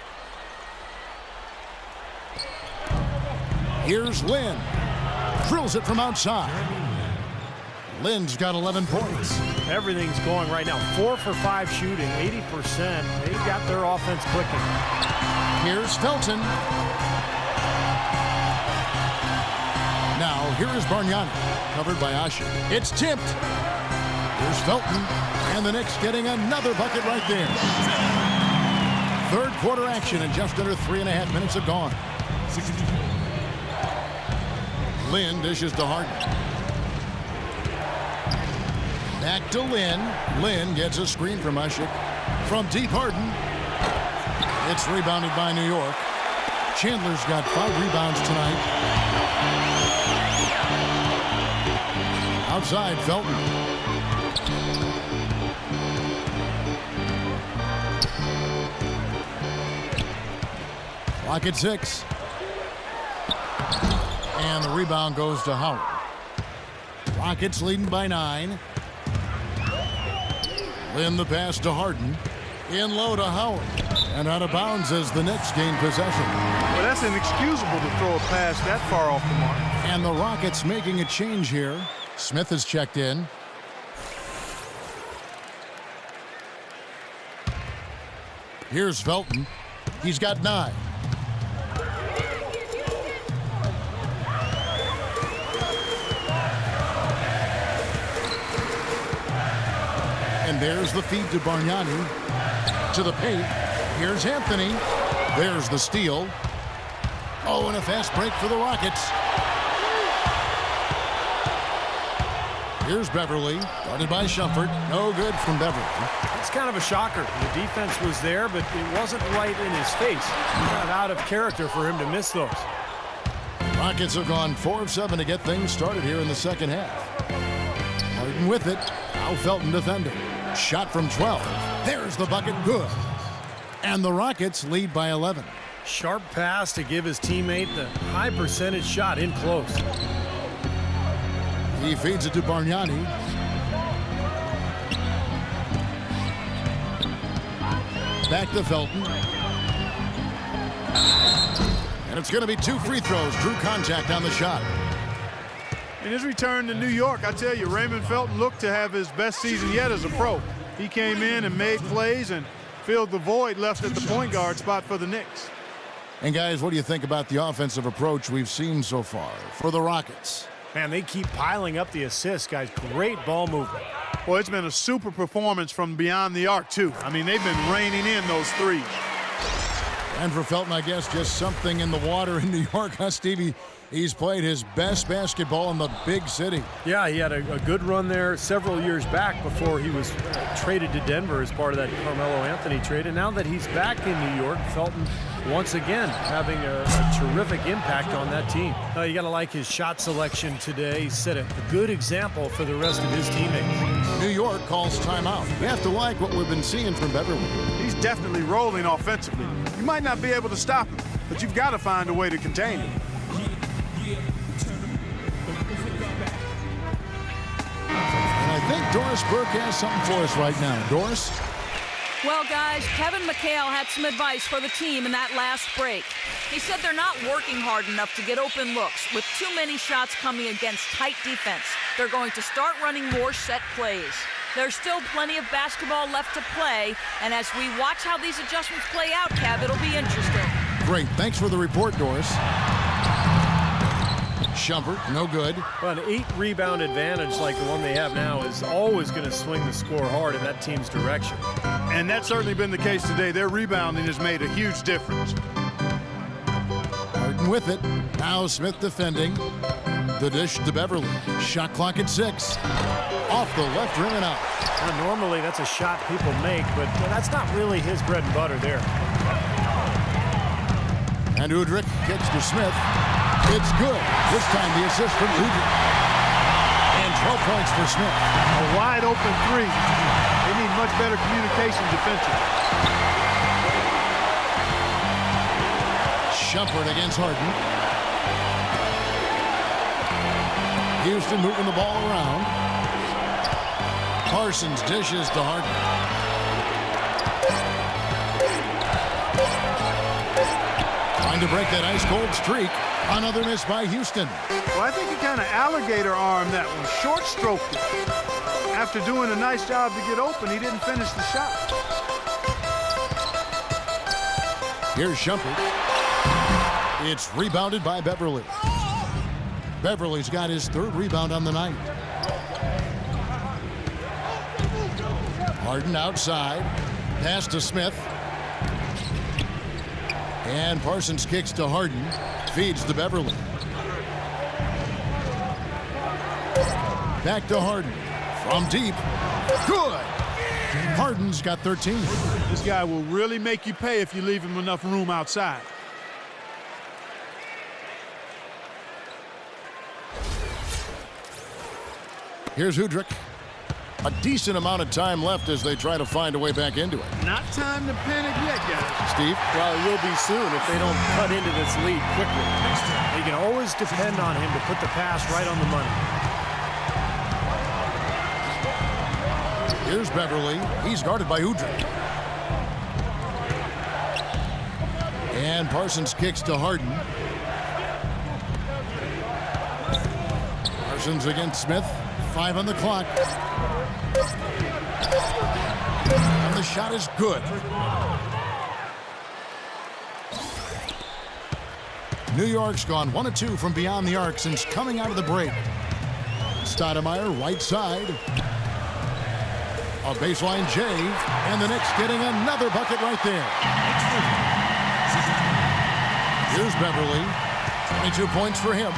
Here's Lynn. Drills it from outside. Lynn's got 11 points. Everything's going right now. 4 for 5 shooting, 80%. They've got their offense clicking. Here's Felton. Now, here is Bargnani, covered by Asha. It's tipped. Here's Felton, and the Knicks getting another bucket right there. Third quarter action, and just under 3.5 minutes have gone. Lynn dishes to Harden. Back to Lynn. Lynn gets a screen from Ashik. From deep, Harden. It's rebounded by New York. Chandler's got 5 rebounds tonight. Outside, Felton. Clock at 6. And the rebound goes to Howard. Rockets leading by 9. Lynn the pass to Harden. In low to Howard. And out of bounds as the Knicks gain possession. Well, that's inexcusable to throw a pass that far off the mark. And the Rockets making a change here. Smith has checked in. Here's Felton. He's got 9. And there's the feed to Bargnani. To the paint. Here's Anthony. There's the steal. Oh, and a fast break for the Rockets. Here's Beverly. Guarded by Shumpert. No good from Beverly. It's kind of a shocker. The defense was there, but it wasn't right in his face. Kind of out of character for him to miss those. Rockets have gone 4 of 7 to get things started here in the second half. Harden with it. Now Felton defending. Shot from 12. There's the bucket. Good. And the Rockets lead by 11. Sharp pass to give his teammate the high percentage shot in close. He feeds it to Bargnani. Back to Felton. And it's going to be 2 free throws. Drew contact on the shot. In his return to New York, I tell you, Raymond Felton looked to have his best season yet as a pro. He came in and made plays and filled the void left at the point guard spot for the Knicks. And guys, what do you think about the offensive approach we've seen so far for the Rockets? Man, they keep piling up the assists, guys. Great ball movement. Well, it's been a super performance from beyond the arc, too. I mean, they've been raining in those threes. And for Felton, I guess just something in the water in New York, huh, Stevie? He's played his best basketball in the big city. Yeah, he had a good run there several years back before he was traded to Denver as part of that Carmelo Anthony trade. And now that he's back in New York, Felton once again having a terrific impact on that team. You got to like his shot selection today. He set a good example for the rest of his teammates. New York calls timeout. You have to like what we've been seeing from Beverly. He's definitely rolling offensively. You might not be able to stop him, but you've got to find a way to contain him. And I think Doris Burke has something for us right now. Doris? Well, guys, Kevin McHale had some advice for the team in that last break. He said they're not working hard enough to get open looks. With too many shots coming against tight defense, they're going to start running more set plays. There's still plenty of basketball left to play, and as we watch how these adjustments play out, Kev, it'll be interesting. Great. Thanks for the report, Doris. Shumpert, no good. Well, an 8-rebound advantage like the one they have now is always going to swing the score hard in that team's direction. And that's certainly been the case today. Their rebounding has made a huge difference. Harden with it. Now Smith defending. The dish to Beverly. Shot clock at 6. Off the left rim and out. Now, normally that's a shot people make, but that's not really his bread and butter there. And Udrich kicks to Smith. It's good. This time the assist from Udrich. And 12 points for Smith. A wide open three. They need much better communication defensively. Shumpert against Harden. Houston moving the ball around. Parsons dishes to Harden. Trying to break that ice-cold streak. Another miss by Houston. Well, I think he kind of alligator armed that one. Short stroked it. After doing a nice job to get open, he didn't finish the shot. Here's Shumpert. It's rebounded by Beverly. Beverly's got his 3rd rebound on the night. Harden outside. Pass to Smith. And Parsons kicks to Harden. Feeds to Beverly. Back to Harden. From deep. Good. Harden's got 13. This guy will really make you pay if you leave him enough room outside. Here's Udrich. A decent amount of time left as they try to find a way back into it. Not time to panic yet, guys. Steve? Well, it will be soon if they don't cut into this lead quickly. They can always depend on him to put the pass right on the money. Here's Beverly. He's guarded by Udrich. And Parsons kicks to Harden. Parsons against Smith. 5 on the clock. And the shot is good. New York's gone 1 of 2 from beyond the arc since coming out of the break. Stoudemire, right side. A baseline J, and the Knicks getting another bucket right there. Here's Beverly. 22 points for him.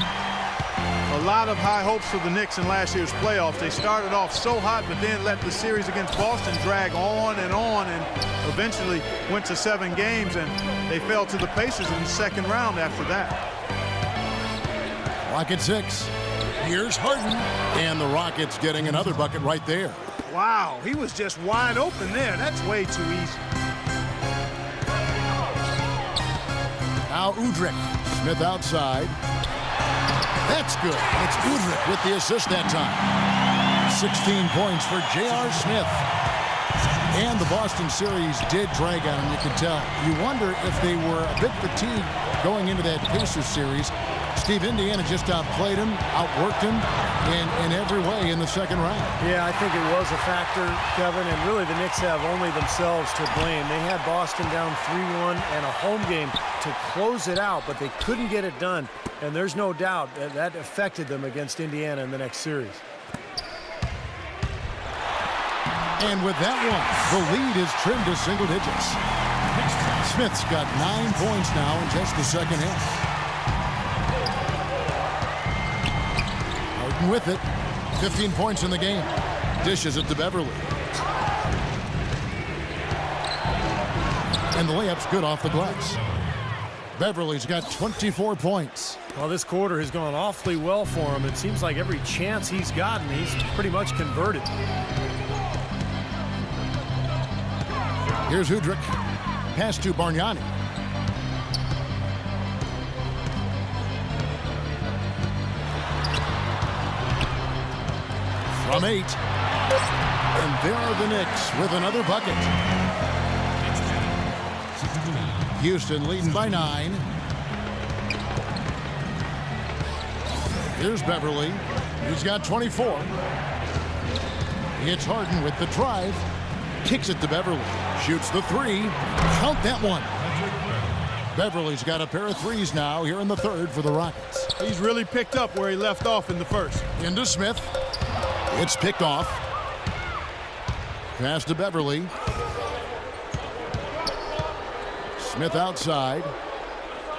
A lot of high hopes for the Knicks in last year's playoffs. They started off so hot, but then let the series against Boston drag on, and eventually went to 7 games, and they fell to the Pacers in the second round after that. Clock at 6. Here's Harden, and the Rockets getting another bucket right there. Wow, he was just wide open there. That's way too easy. Now Udrich. Smith outside. That's good. And it's Udrich with the assist that time. 16 points for J.R. Smith. And the Boston series did drag on, you can tell. You wonder if they were a bit fatigued going into that Pacers series. Steve, Indiana just outplayed him, outworked him in every way in the second round. Yeah, I think it was a factor, Kevin, and really the Knicks have only themselves to blame. They had Boston down 3-1 and a home game to close it out, but they couldn't get it done. And there's no doubt that affected them against Indiana in the next series. And with that one, the lead is trimmed to single digits. Smith's got 9 points now in just the second half. Harden with it. 15 points in the game. Dishes it to Beverly. And the layup's good off the glass. Beverly's got 24 points. Well, this quarter has gone awfully well for him. It seems like every chance he's gotten, he's pretty much converted. Here's Hudrick. Pass to Bargnani. From 8. And there are the Knicks with another bucket. Houston leading by 9. Here's Beverly. He's got 24. It's Harden with the drive. Kicks it to Beverly. Shoots the 3. Count that one. Beverly's got a pair of threes now here in the third for the Rockets. He's really picked up where he left off in the first. Into Smith. It's picked off. Pass to Beverly. Smith outside.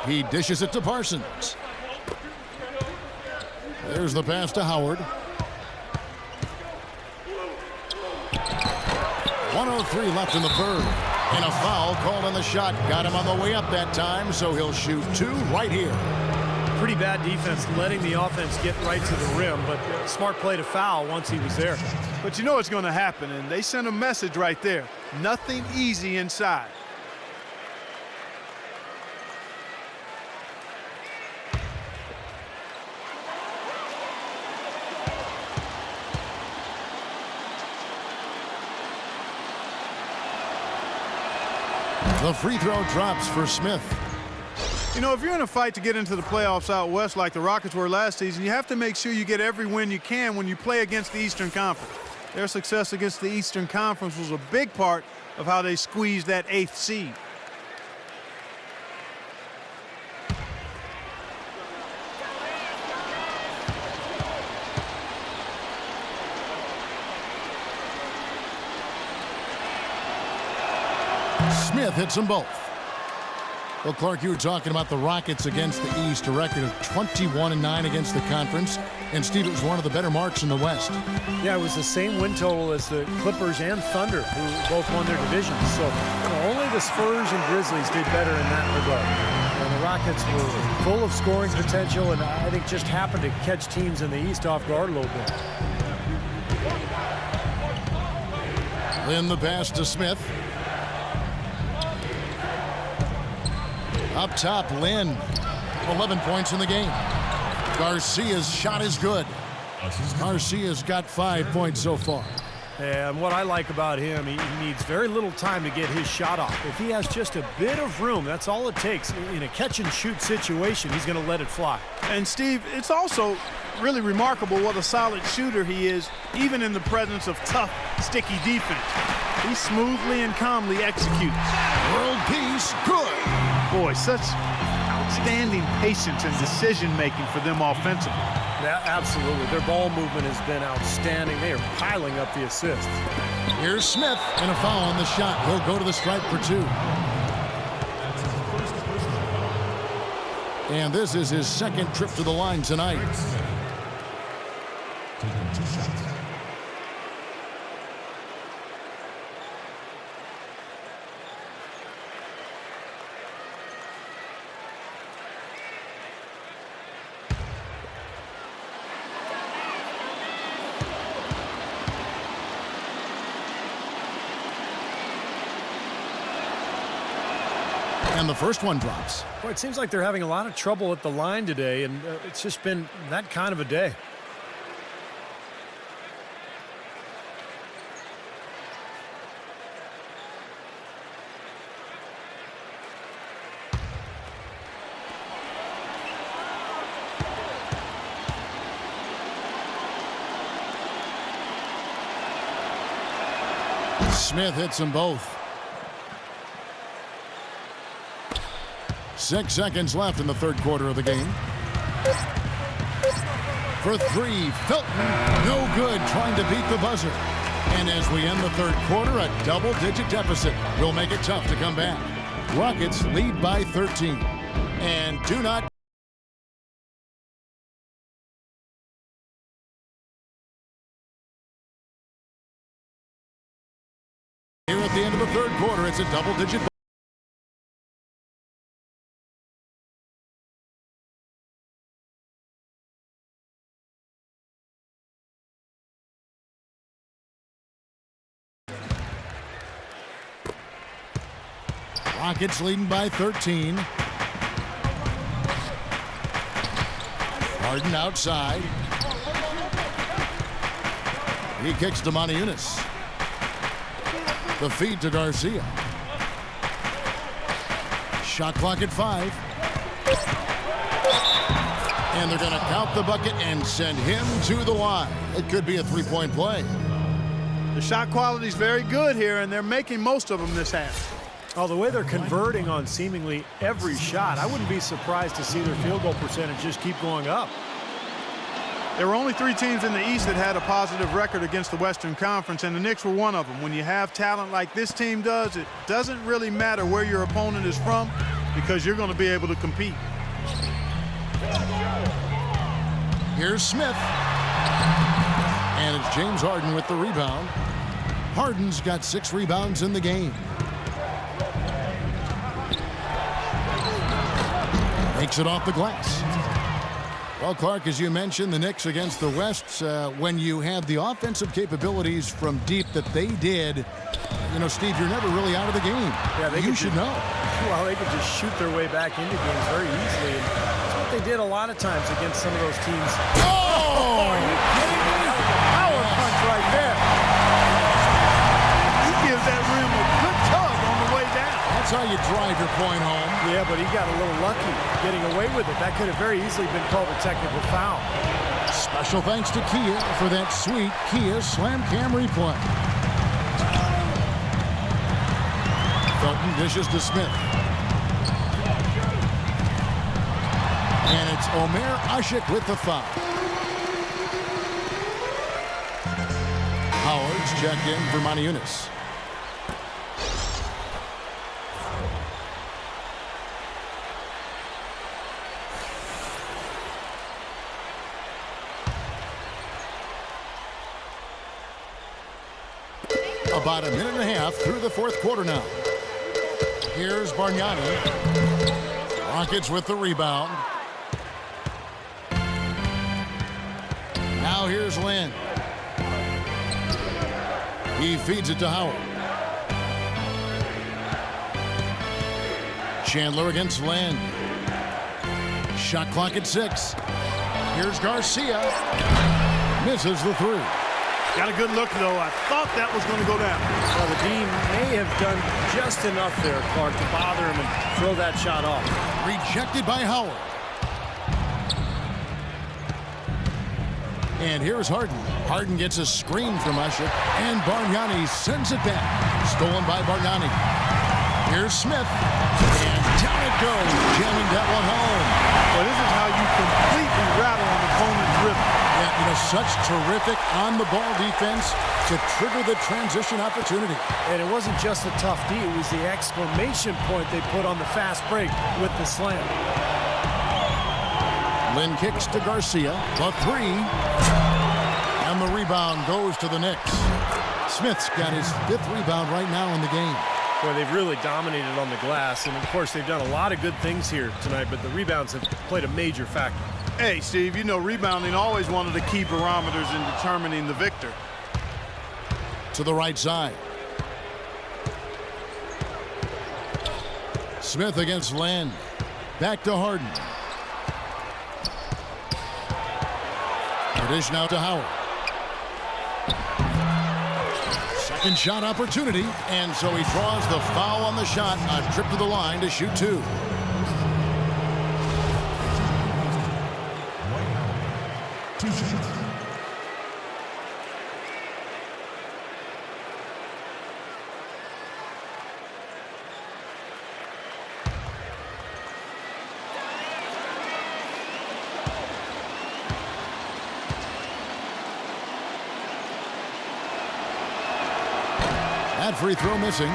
He dishes it to Parsons. There's the pass to Howard. 1:03 left in the third. And a foul called on the shot. Got him on the way up that time, so he'll shoot 2 right here. Pretty bad defense letting the offense get right to the rim, but smart play to foul once he was there. But you know what's going to happen, and they sent a message right there. Nothing easy inside. The free throw drops for Smith. You know, if you're in a fight to get into the playoffs out west like the Rockets were last season, you have to make sure you get every win you can when you play against the Eastern Conference. Their success against the Eastern Conference was a big part of how they squeezed that 8th seed. Smith hits them both. Well, Clark, you were talking about the Rockets against the East, a record of 21-9 against the conference. And, Steve, it was one of the better marks in the West. Yeah, it was the same win total as the Clippers and Thunder, who both won their divisions. So only the Spurs and Grizzlies did better in that regard. And the Rockets were full of scoring potential, and I think just happened to catch teams in the East off guard a little bit. Then the pass to Smith. Up top, Lynn. 11 points in the game. Garcia's shot is good. Garcia's got 5 points so far. And what I like about him, he needs very little time to get his shot off. If he has just a bit of room, that's all it takes. In a catch-and-shoot situation, he's going to let it fly. And, Steve, it's also really remarkable what a solid shooter he is, even in the presence of tough, sticky defense. He smoothly and calmly executes. World peace, good. Boy, such outstanding patience and decision-making for them offensively. Yeah, absolutely. Their ball movement has been outstanding. They are piling up the assists. Here's Smith, and a foul on the shot. He'll go to the stripe for 2. And this is his second trip to the line tonight. Taking 2 shots. And the first one drops. Boy, it seems like they're having a lot of trouble at the line today, and it's just been that kind of a day. Smith hits them both. 6 seconds left in the third quarter of the game. For 3, Felton, no good, trying to beat the buzzer. And as we end the third quarter, a double-digit deficit will make it tough to come back. Rockets lead by 13. And do not... Here at the end of the third quarter, it's a double-digit... Rockets leading by 13. Harden outside. He kicks to Moniunas. The feed to Garcia. Shot clock at 5. And they're going to count the bucket and send him to the line. It could be a three-point play. The shot quality is very good here, and they're making most of them this half. Oh, the way they're converting on seemingly every shot, I wouldn't be surprised to see their field goal percentage just keep going up. There were only 3 teams in the East that had a positive record against the Western Conference, and the Knicks were one of them. When you have talent like this team does, it doesn't really matter where your opponent is from because you're going to be able to compete. Here's Smith. And it's James Harden with the rebound. Harden's got 6 rebounds in the game. Makes it off the glass. Well, Clark, as you mentioned, the Knicks against the West, when you have the offensive capabilities from deep that they did, you know, Steve, you're never really out of the game. Yeah, you should know. Well, they could just shoot their way back into games very easily. And that's what they did a lot of times against some of those teams. Oh! Are you kidding me? Power punch right there. He gives that rim a good tug on the way down. That's how you drive your point home. Yeah, but he got a little lucky getting away with it. That could have very easily been called a technical foul. Special thanks to Kia for that sweet Kia Slam Cam replay. Felton dishes to Smith. And it's Omer Ashik with the foul. Howard's checked in for Moniunas. About a minute and a half through the fourth quarter now. Here's Bargnani. Rockets with the rebound. Now here's Lynn. He feeds it to Howard. Chandler against Lynn. Shot clock at 6. Here's Garcia. Misses the 3. Got a good look, though. I thought that was going to go down. Well, the team may have done just enough there, Clark, to bother him and throw that shot off. Rejected by Howard. And here's Harden. Harden gets a screen from Usher, and Bargnani sends it back. Stolen by Bargnani. Here's Smith. And down it goes, jamming that one home. Well, this is how you completely rattle an opponent's rhythm. Yeah, you know, such terrific on-the-ball defense to trigger the transition opportunity. And it wasn't just the tough D, it was the exclamation point they put on the fast break with the slam. Lynn kicks to Garcia. The 3. And the rebound goes to the Knicks. Smith's got his 5th rebound right now in the game. Boy, they've really dominated on the glass. And, of course, they've done a lot of good things here tonight, but the rebounds have played a major factor. Hey, Steve, you know rebounding always one of the key barometers in determining the victor. To the right side. Smith against Lynn. Back to Harden. The dish now to Howard. Second shot opportunity, and so he draws the foul on the shot. A trip to the line to shoot 2. Two shots. That free throw missing.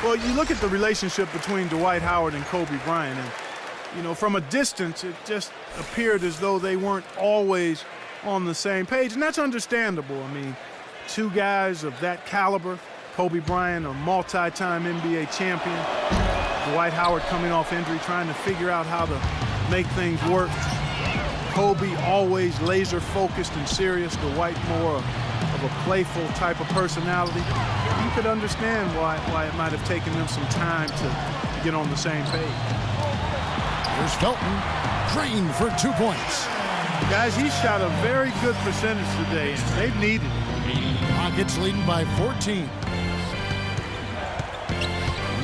Well, you look at the relationship between Dwight Howard and Kobe Bryant, and, you know, from a distance, it just appeared as though they weren't always on the same page, and that's understandable. I mean, two guys of that caliber, Kobe Bryant, a multi-time NBA champion, Dwight Howard coming off injury, trying to figure out how to make things work. Kobe always laser-focused and serious, Dwight more of a playful type of personality. You could understand why it might have taken them some time to get on the same page. Here's Felton, Green for 2 points. Guys, he shot a very good percentage today, and they've needed it. Rockets leading by 14.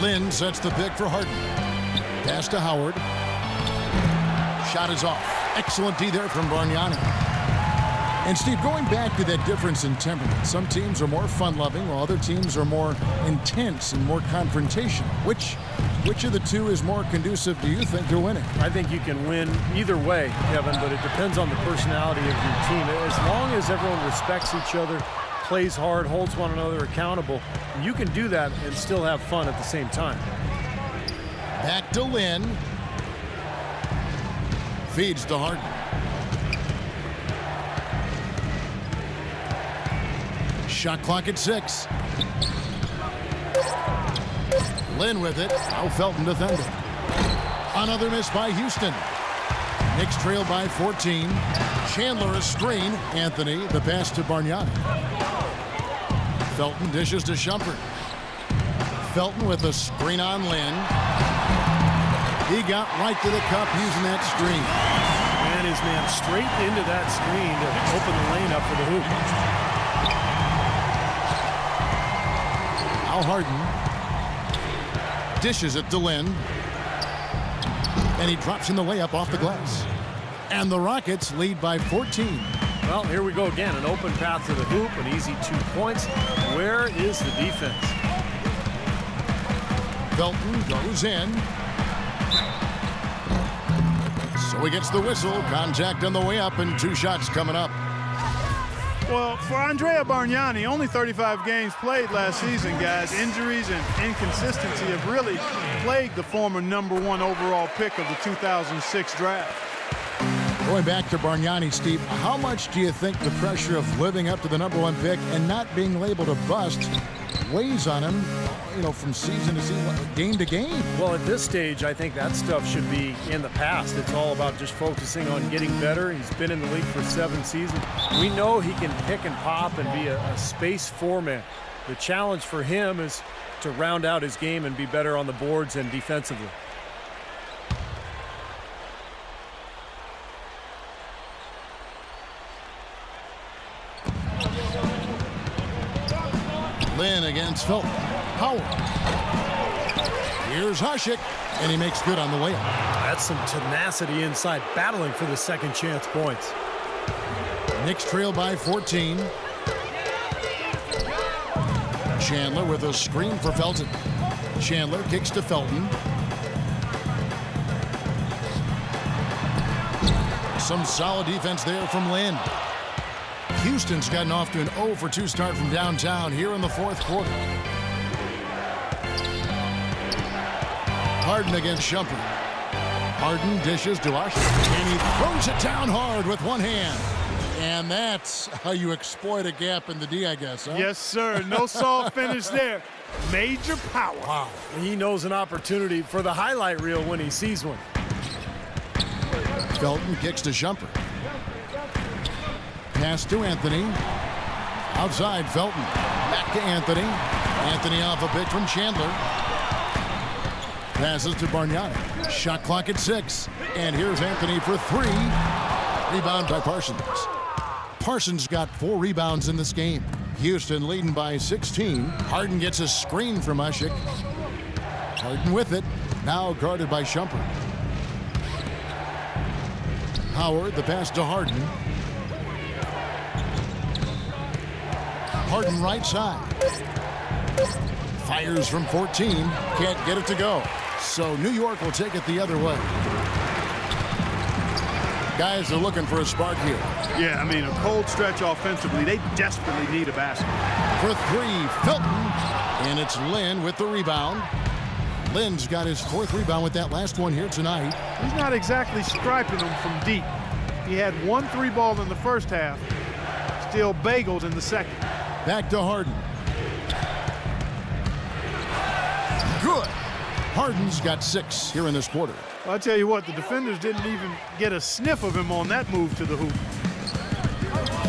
Lynn sets the pick for Harden. Pass to Howard. Shot is off. Excellent D there from Bargnani. And Steve, going back to that difference in temperament, some teams are more fun-loving while other teams are more intense and more confrontational. Which of the two is more conducive, do you think, to winning? I think you can win either way, Kevin, but it depends on the personality of your team. As long as everyone respects each other, plays hard, holds one another accountable, you can do that and still have fun at the same time. Back to Lynn. Feeds to Harden. Shot clock at 6. Lynn with it. Now Felton defending. Another miss by Houston. Knicks trail by 14. Chandler a screen. Anthony the pass to Bargnani. Felton dishes to Shumpert. Felton with a screen on Lynn. He got right to the cup using that screen. And his man straight into that screen to open the lane up for the hoop. Al Harden dishes it to Lynn. And he drops in the layup off the glass. And the Rockets lead by 14. Well, here we go again. An open path to the hoop, an easy 2 points. Where is the defense? Felton goes in. So he gets the whistle. Contact on the way up and 2 shots coming up. Well, for Andrea Bargnani, only 35 games played last season, guys. Injuries and inconsistency have really plagued the former #1 overall pick of the 2006 draft. Going back to Bargnani, Steve, how much do you think the pressure of living up to the #1 pick and not being labeled a bust weighs on him, you know, from season to season, game to game? Well, at this stage, I think that stuff should be in the past. It's all about just focusing on getting better. He's been in the league for 7 seasons. We know he can pick and pop and be a space foreman. The challenge for him is to round out his game and be better on the boards and defensively. Lynn against Felton. Howard. Here's Hasek, and he makes good on the layup. That's some tenacity inside, battling for the second chance points. Knicks trail by 14. Chandler with a screen for Felton. Chandler kicks to Felton. Some solid defense there from Lynn. Houston's gotten off to an 0 for 2 start from downtown here in the 4th quarter. Harden against Shumpert. Harden dishes to Usher, and he throws it down hard with one hand. And that's how you exploit a gap in the D, I guess, huh? Yes, sir. No soft finish there. Major power. Wow. He knows an opportunity for the highlight reel when he sees one. Felton kicks to Shumpert. Pass to Anthony. Outside, Felton. Back to Anthony. Anthony off a pick from Chandler. Passes to Bargnani. Shot clock at 6. And here's Anthony for 3. Rebound by Parsons. Parsons got 4 rebounds in this game. Houston leading by 16. Harden gets a screen from Hasek. Harden with it. Now guarded by Shumpert. Howard, the pass to Harden. Harden right side. Fires from 14. Can't get it to go. So New York will take it the other way. Guys are looking for a spark here. Yeah, I mean, a cold stretch offensively. They desperately need a basket. for three. Felton. And it's Lynn with the rebound. Lynn's got his fourth rebound with that last one here tonight. He's not exactly striping them from deep. He had 1 3-ball in the first half. Still bagels in the second. Back to Harden. Good. Harden's got 6 here in this quarter. I'll tell you what, the defenders didn't even get a sniff of him on that move to the hoop.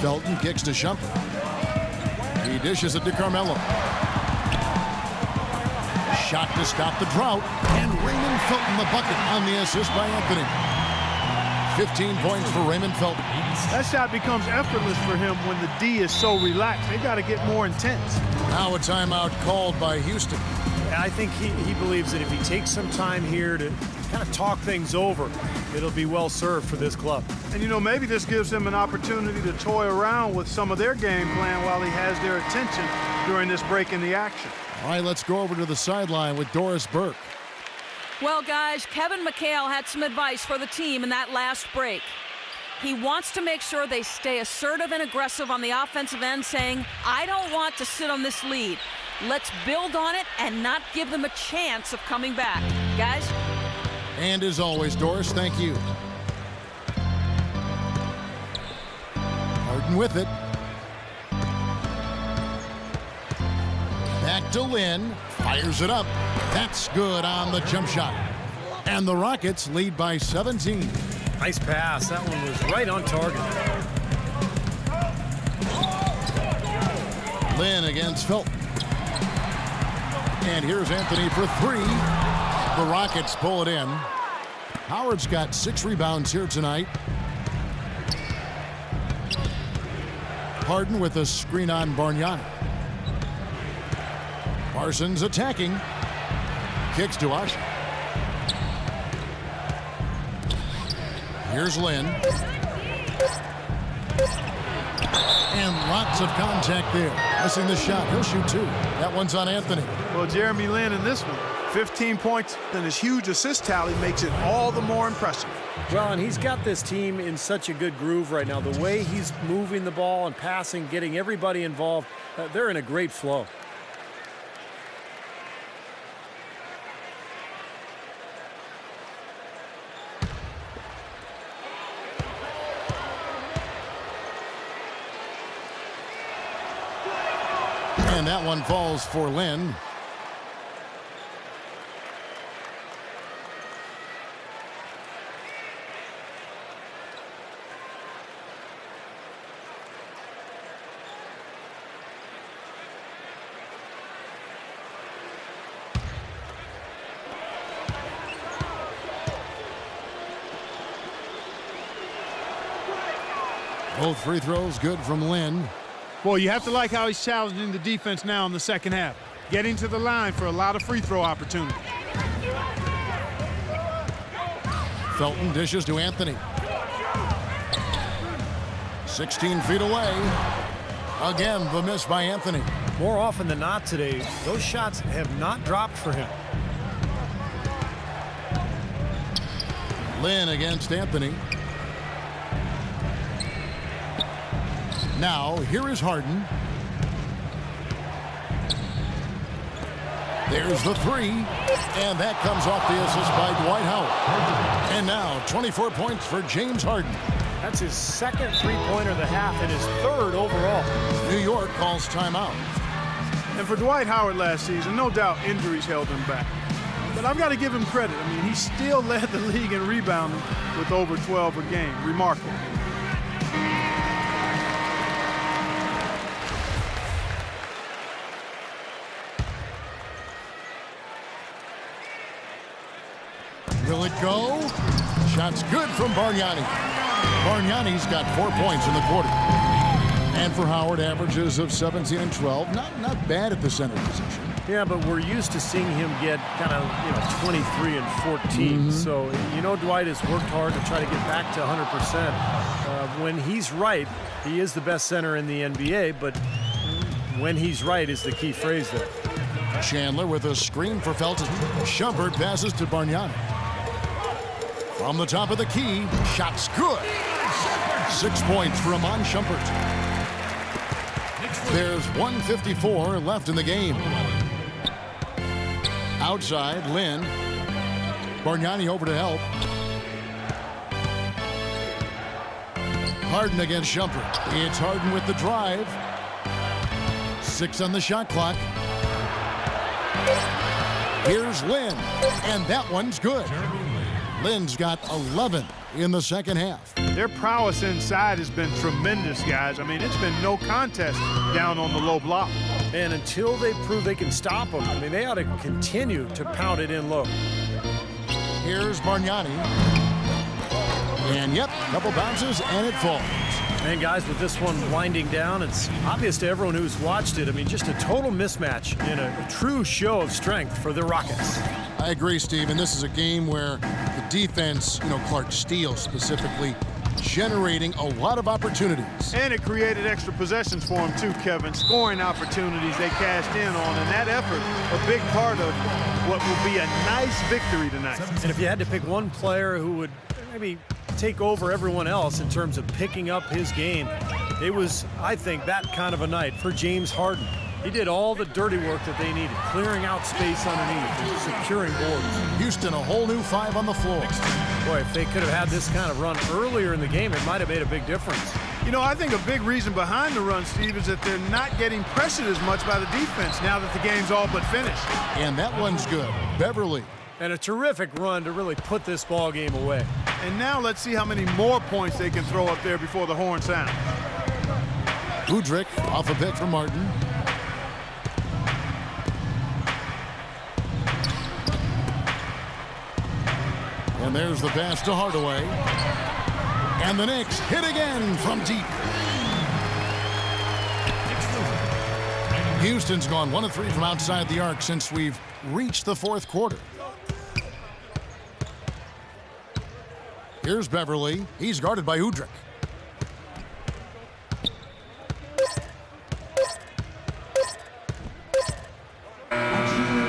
Felton kicks to Shumpert. He dishes it to Carmelo. Shot to stop the drought. And Raymond Felton the bucket on the assist by Anthony. 15 points for Raymond Felton. That shot becomes effortless for him when the D is so relaxed. They got to get more intense. Now a timeout called by Houston. I think he believes that if he takes some time here to kind of talk things over, it'll be well served for this club. And, you know, maybe this gives him an opportunity to toy around with some of their game plan while he has their attention during this break in the action. All right, let's go over to the sideline with Doris Burke. Well, guys, Kevin McHale had some advice for the team in that last break. He wants to make sure they stay assertive and aggressive on the offensive end, saying, I don't want to sit on this lead. Let's build on it and not give them a chance of coming back. Guys? And as always, Doris, thank you. Harden with it. Back to Lynn. Fires it up. That's good on the jump shot. And the Rockets lead by 17. Nice pass. That one was right on target. Lynn against Felton. And here's Anthony for 3. The Rockets pull it in. Howard's got 6 rebounds here tonight. Harden with a screen on Bargnani. Parsons attacking. Kicks to Usher. Here's Lynn. And lots of contact there. Missing the shot. He'll shoot 2. That one's on Anthony. Well, Jeremy Lin in this one, 15 points and his huge assist tally makes it all the more impressive. Well, and he's got this team in such a good groove right now. The way he's moving the ball and passing, getting everybody involved, they're in a great flow. And that one falls for Lynn. Both free throws good from Lynn. Boy, you have to like how he's challenging the defense now in the second half. Getting to the line for a lot of free throw opportunities. Felton dishes to Anthony. 16 feet away. Again, the miss by Anthony. More often than not today, those shots have not dropped for him. Lynn against Anthony. Now, here is Harden. There's the 3. And that comes off the assist by Dwight Howard. And now, 24 points for James Harden. That's his second three-pointer of the half and his 3rd overall. New York calls timeout. And for Dwight Howard last season, no doubt injuries held him back. But I've got to give him credit. I mean, he still led the league in rebounding with over 12 a game. Remarkable. Will it go? Shot's good from Bargnani. Bargnani's got 4 points in the quarter. And for Howard, averages of 17 and 12. Not bad at the center position. Yeah, but we're used to seeing him get kind of, 23 and 14. So, Dwight has worked hard to try to get back to 100%. When he's right, he is the best center in the NBA, but when he's right is the key phrase there. Chandler with a screen for Felton. Shumpert passes to Bargnani. From the top of the key, shot's good. 6 points for Amon Shumpert. There's 1:54 left in the game. Outside, Lynn. Bargnani over to help. Harden against Shumpert. It's Harden with the drive. 6 on the shot clock. Here's Lynn, and that one's good. Lynn's got 11 in the second half. Their prowess inside has been tremendous, guys. I mean, it's been no contest down on the low block. And until they prove they can stop them, I mean, they ought to continue to pound it in low. Here's Bargnani. And, yep, couple bounces, and it falls. And, guys, with this one winding down, it's obvious to everyone who's watched it. I mean, just a total mismatch in a true show of strength for the Rockets. I agree, Steve, and this is a game where the defense, Clark Steele specifically, generating a lot of opportunities. And it created extra possessions for them, too, Kevin. Scoring opportunities they cashed in on, and that effort, a big part of what will be a nice victory tonight. And if you had to pick one player who would maybe take over everyone else in terms of picking up his game, it was, I think, that kind of a night for James Harden. He did all the dirty work that they needed, clearing out space underneath and securing boards. Houston, a whole new 5 on the floor. Boy, if they could have had this kind of run earlier in the game, it might have made a big difference. I think a big reason behind the run, Steve, is that they're not getting pressured as much by the defense now that the game's all but finished. And that one's good. Beverly. And a terrific run to really put this ball game away. And now let's see how many more points they can throw up there before the horn sounds. Udrich off a pick from Martin. And there's the pass to Hardaway. And the Knicks hit again from deep. Houston's gone 1 of 3 from outside the arc since we've reached the fourth quarter. Here's Beverly. He's guarded by Udrich.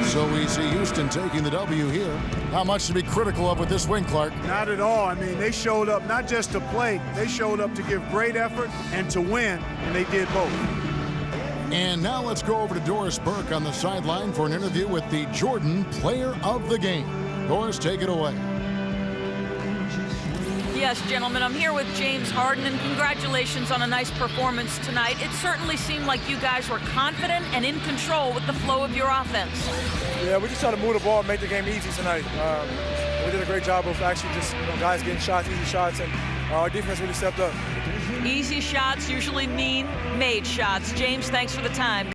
So we see Houston taking the W here. Not much to be critical of with this win, Clark. Not at all. I mean, they showed up not just to play, they showed up to give great effort and to win, and they did both. And now let's go over to Doris Burke on the sideline for an interview with the Jordan Player of the Game. Doris, take it away. Yes, gentlemen, I'm here with James Harden, and congratulations on a nice performance tonight. It certainly seemed like you guys were confident and in control with the flow of your offense. Yeah, we just tried to move the ball and make the game easy tonight. We did a great job of actually just guys getting shots, easy shots, and our defense really stepped up. Easy shots usually mean made shots. James, thanks for the time.